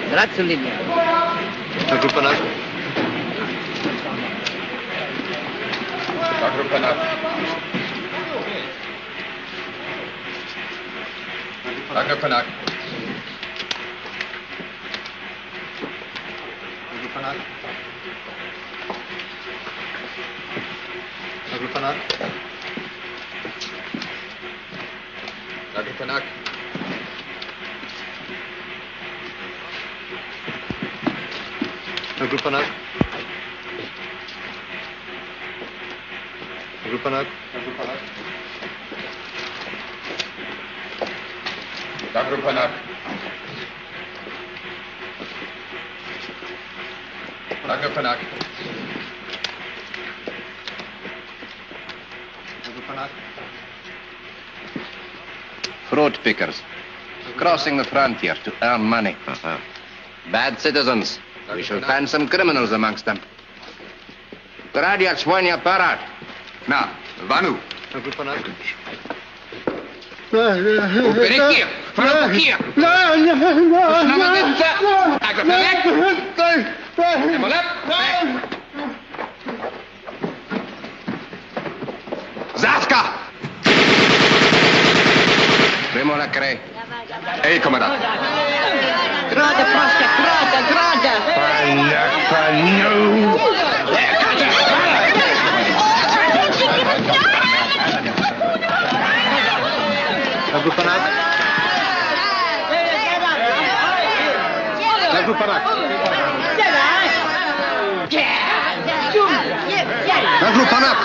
Grazie Livia. Agrupanak. Agrupanak. Agrupanak. Agrupanak. Agrupanak. Agrupanak. Agrupanak. Agrupanak. Agrupanak. Agrupanak. Agrupanak. Fruit pickers, crossing the frontier to earn money. Bad citizens. We shall find some criminals amongst them. Gradia Swania Parat. Now, Vanu. Uperekir, Farapakir. Snamagenza. Agrafevek. Emolep. Zaska! Primola Cre. Hey, Commandant. Grada, Prosta, grada, grada. Agrupanak. Agrupanak. Agrupanak.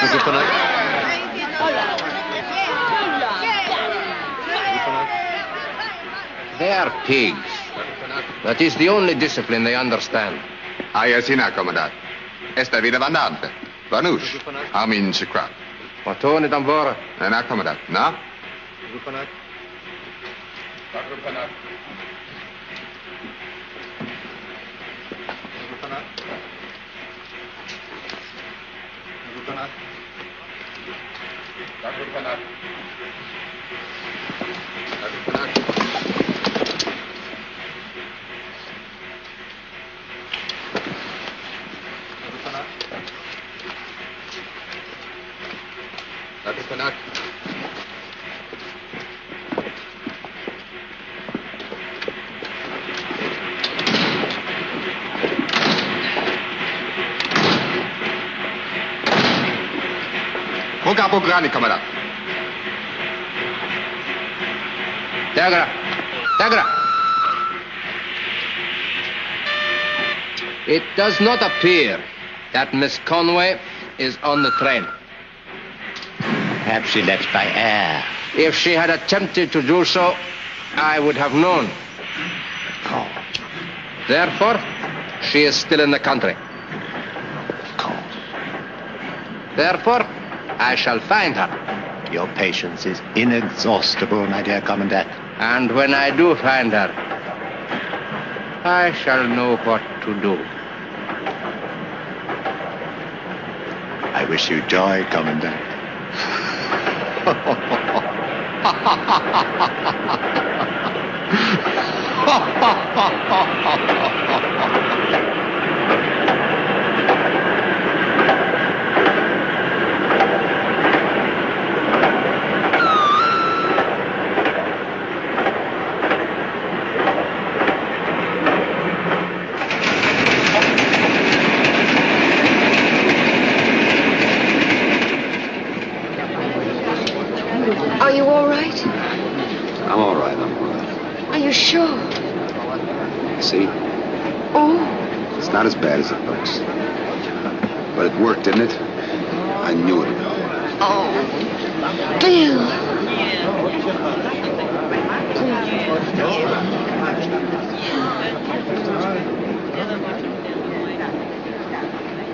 Agrupanak. They are pigs. That is the only discipline they understand. Aia sinä, Commandant. Esta vida vandante. Vanush. Amin Shikra. Matoni tambora. Na, Commandant. Na? Agrupanak. Agrupanak. Agrupanak. Agrupanak. Agrupanak. Agrupanak. Agrupanak. Koga Bograni, Commandant. Dagra. Dagra. It does not appear that Miss Conway is on the train. Perhaps she left by air. If she had attempted to do so, I would have known. Therefore, she is still in the country. Therefore, I shall find her. Your patience is inexhaustible, my dear Commandant. And when I do find her, I shall know what to do. I wish you joy, Commandant. Not as bad as it looks. But it worked, didn't it? I knew it. Oh, Bill.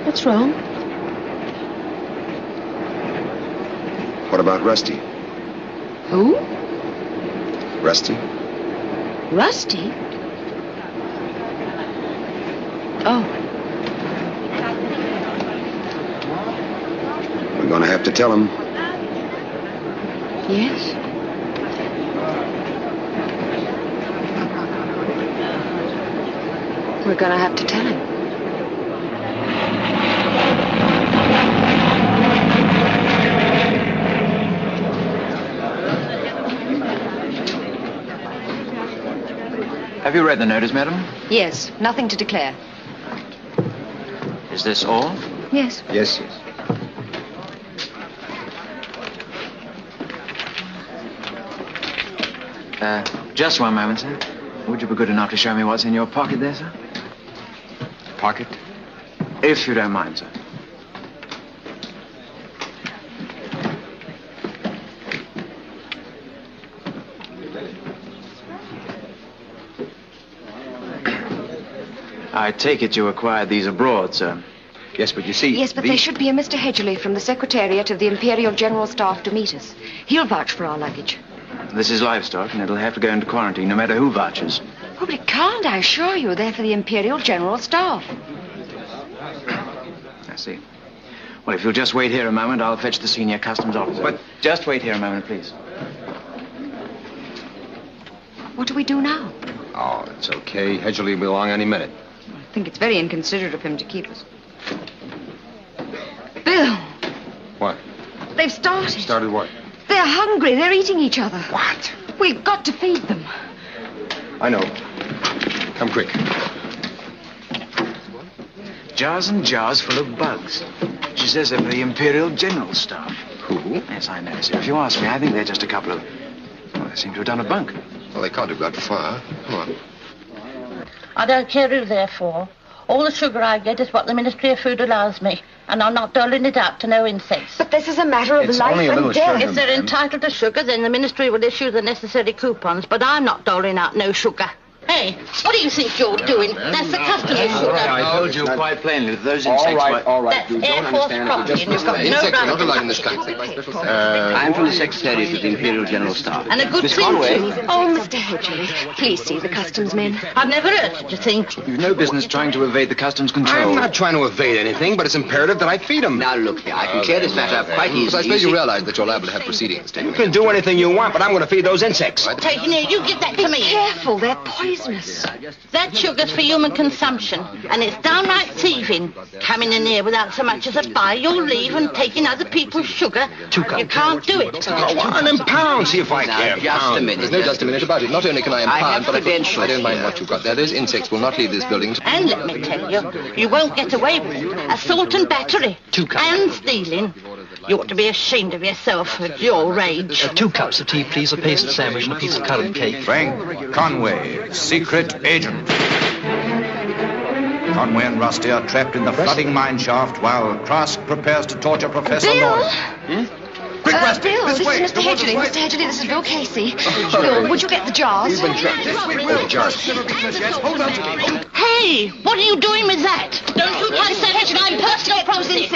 What's wrong? What about Rusty? Who? Rusty? Rusty? Oh. We're going to have to tell him. Yes? We're going to have to tell him. Have you read the notice, madam? Yes, nothing to declare. Is this all? Yes. Yes, yes. Just one moment, sir. Would you be good enough to show me what's in your pocket there, sir? Pocket? If you don't mind, sir. I take it you acquired these abroad, sir. Yes, but you see... Yes, but there should be a Mr. Hedgerly from the Secretariat of the Imperial General Staff to meet us. He'll vouch for our luggage. This is livestock, and it'll have to go into quarantine, no matter who vouches. Oh, but it can't, I assure you. They're for the Imperial General Staff. I see. Well, if you'll just wait here a moment, I'll fetch the senior customs officer. But just wait here a moment, please. What do we do now? Oh, it's okay. Hedgerly will be along any minute. I think it's very inconsiderate of him to keep us. Bill! What? They've started. Started what? They're hungry. They're eating each other. What? We've got to feed them. I know. Come quick. Jars and jars full of bugs. She says they're for the Imperial General Staff. Who? Yes, I know, sir. If you ask me, I think they're just a couple of... Well, they seem to have done a bunk. Well, they can't have got far. Come on. I don't care who they're for. All the sugar I get is what the Ministry of Food allows me, and I'm not doling it out to no insects. But this is a matter of life and death. If they're entitled to sugar, then the Ministry will issue the necessary coupons, but I'm not doling out no sugar. Hey, what do you think you're doing? That's the customer's sugar. I told you quite plainly that those insects all right. That's You don't Air Force understand. property, and you've got no Insects are right not to allowed it. in this country by special I'm from the Secretariat of the Imperial General Staff. And a good Miss thing, Conway? too. Oh, Mr. Hedgerly, please see the customs men. I've never heard such a thing. You've no business trying to evade the customs control. I'm not trying to evade anything, but it's imperative that I feed them. Now, look here, I can clear this matter up quite easily. I suppose you realize that you're liable to have proceedings taken. You can do anything you want, but I'm going to feed those insects. Taking it, you give that to me. Be careful, they're poisonous. That sugar's for human consumption, and it's downright thieving. Coming in here without so much as a buy your leave and taking other people's sugar. You can't do it. Go on and pound, see if I can. Just a minute. There's no just a minute about it. Not only can I I have impound, but credentials I don't mind here. what you've got there. Those insects will not leave this building. And let me tell you, you won't get away with it. Assault and battery. And stealing. You ought to be ashamed of yourself at your age. 2 cups of tea, please, a paste sandwich and a piece of currant cake. Frank Conway, secret agent. Conway and Rusty are trapped in the flooding mine shaft while Trask prepares to torture Professor Bill! Lloyd. Quick, Rusty, Bill, this this way. is Mr. Hedgerly. Mr. Hedgerly, this is Bill Casey. Bill, would you get the jars? We've been trapped. Oh, the jars. Hey, what are you doing with that? Don't you touch that, I'm personal property.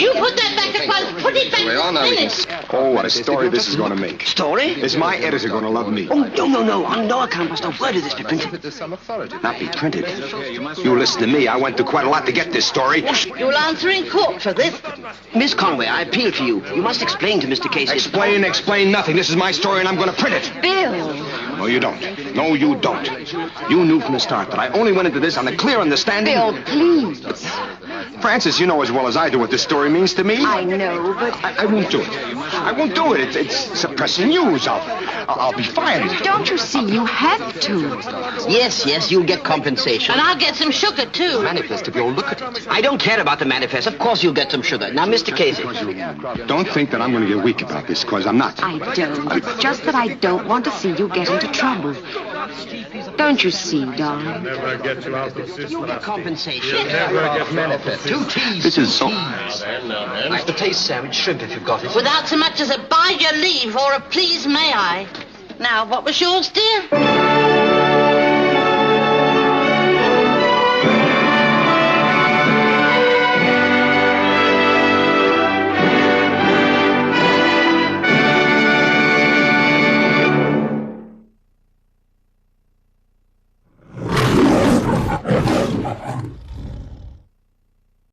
You put that back at once. Put it back Well, now we can... minute. Oh, what a story this is going to make. Story? Is my editor going to love me? Oh, no. On no account must a word of this be printed. There's some authority. Not be printed. You listen to me. I went through quite a lot to get this story. You'll answer in court for this. Miss Conway, I appeal to you. You must explain to Mr. Casey... Explain nothing. This is my story, and I'm going to print it. Bill! No, you don't. No, you don't. You knew from the start that I only went into this on the clear understanding... Bill, please. Francis, you know as well as I do what this story means to me. I know, but... I won't do it. I won't do it. It's suppressing news. I'll be fired. Don't you see? You have to. Yes, you'll get compensation. And I'll get some sugar, too. Manifest, if you'll look at it. I don't care about the manifest. Of course you'll get some sugar. Now, Mr. Casey. Don't think that I'm going to get weak about this, because I'm not. I don't. It's just that I don't want to see you get into trouble. Don't you see, darling? Never get you out of system. Compensation. Never get benefit. 2 teas. This is so. It's the taste sandwich, shrimp if you've got it. Without so much as a by your leave or a please may I. Now, what was yours, dear?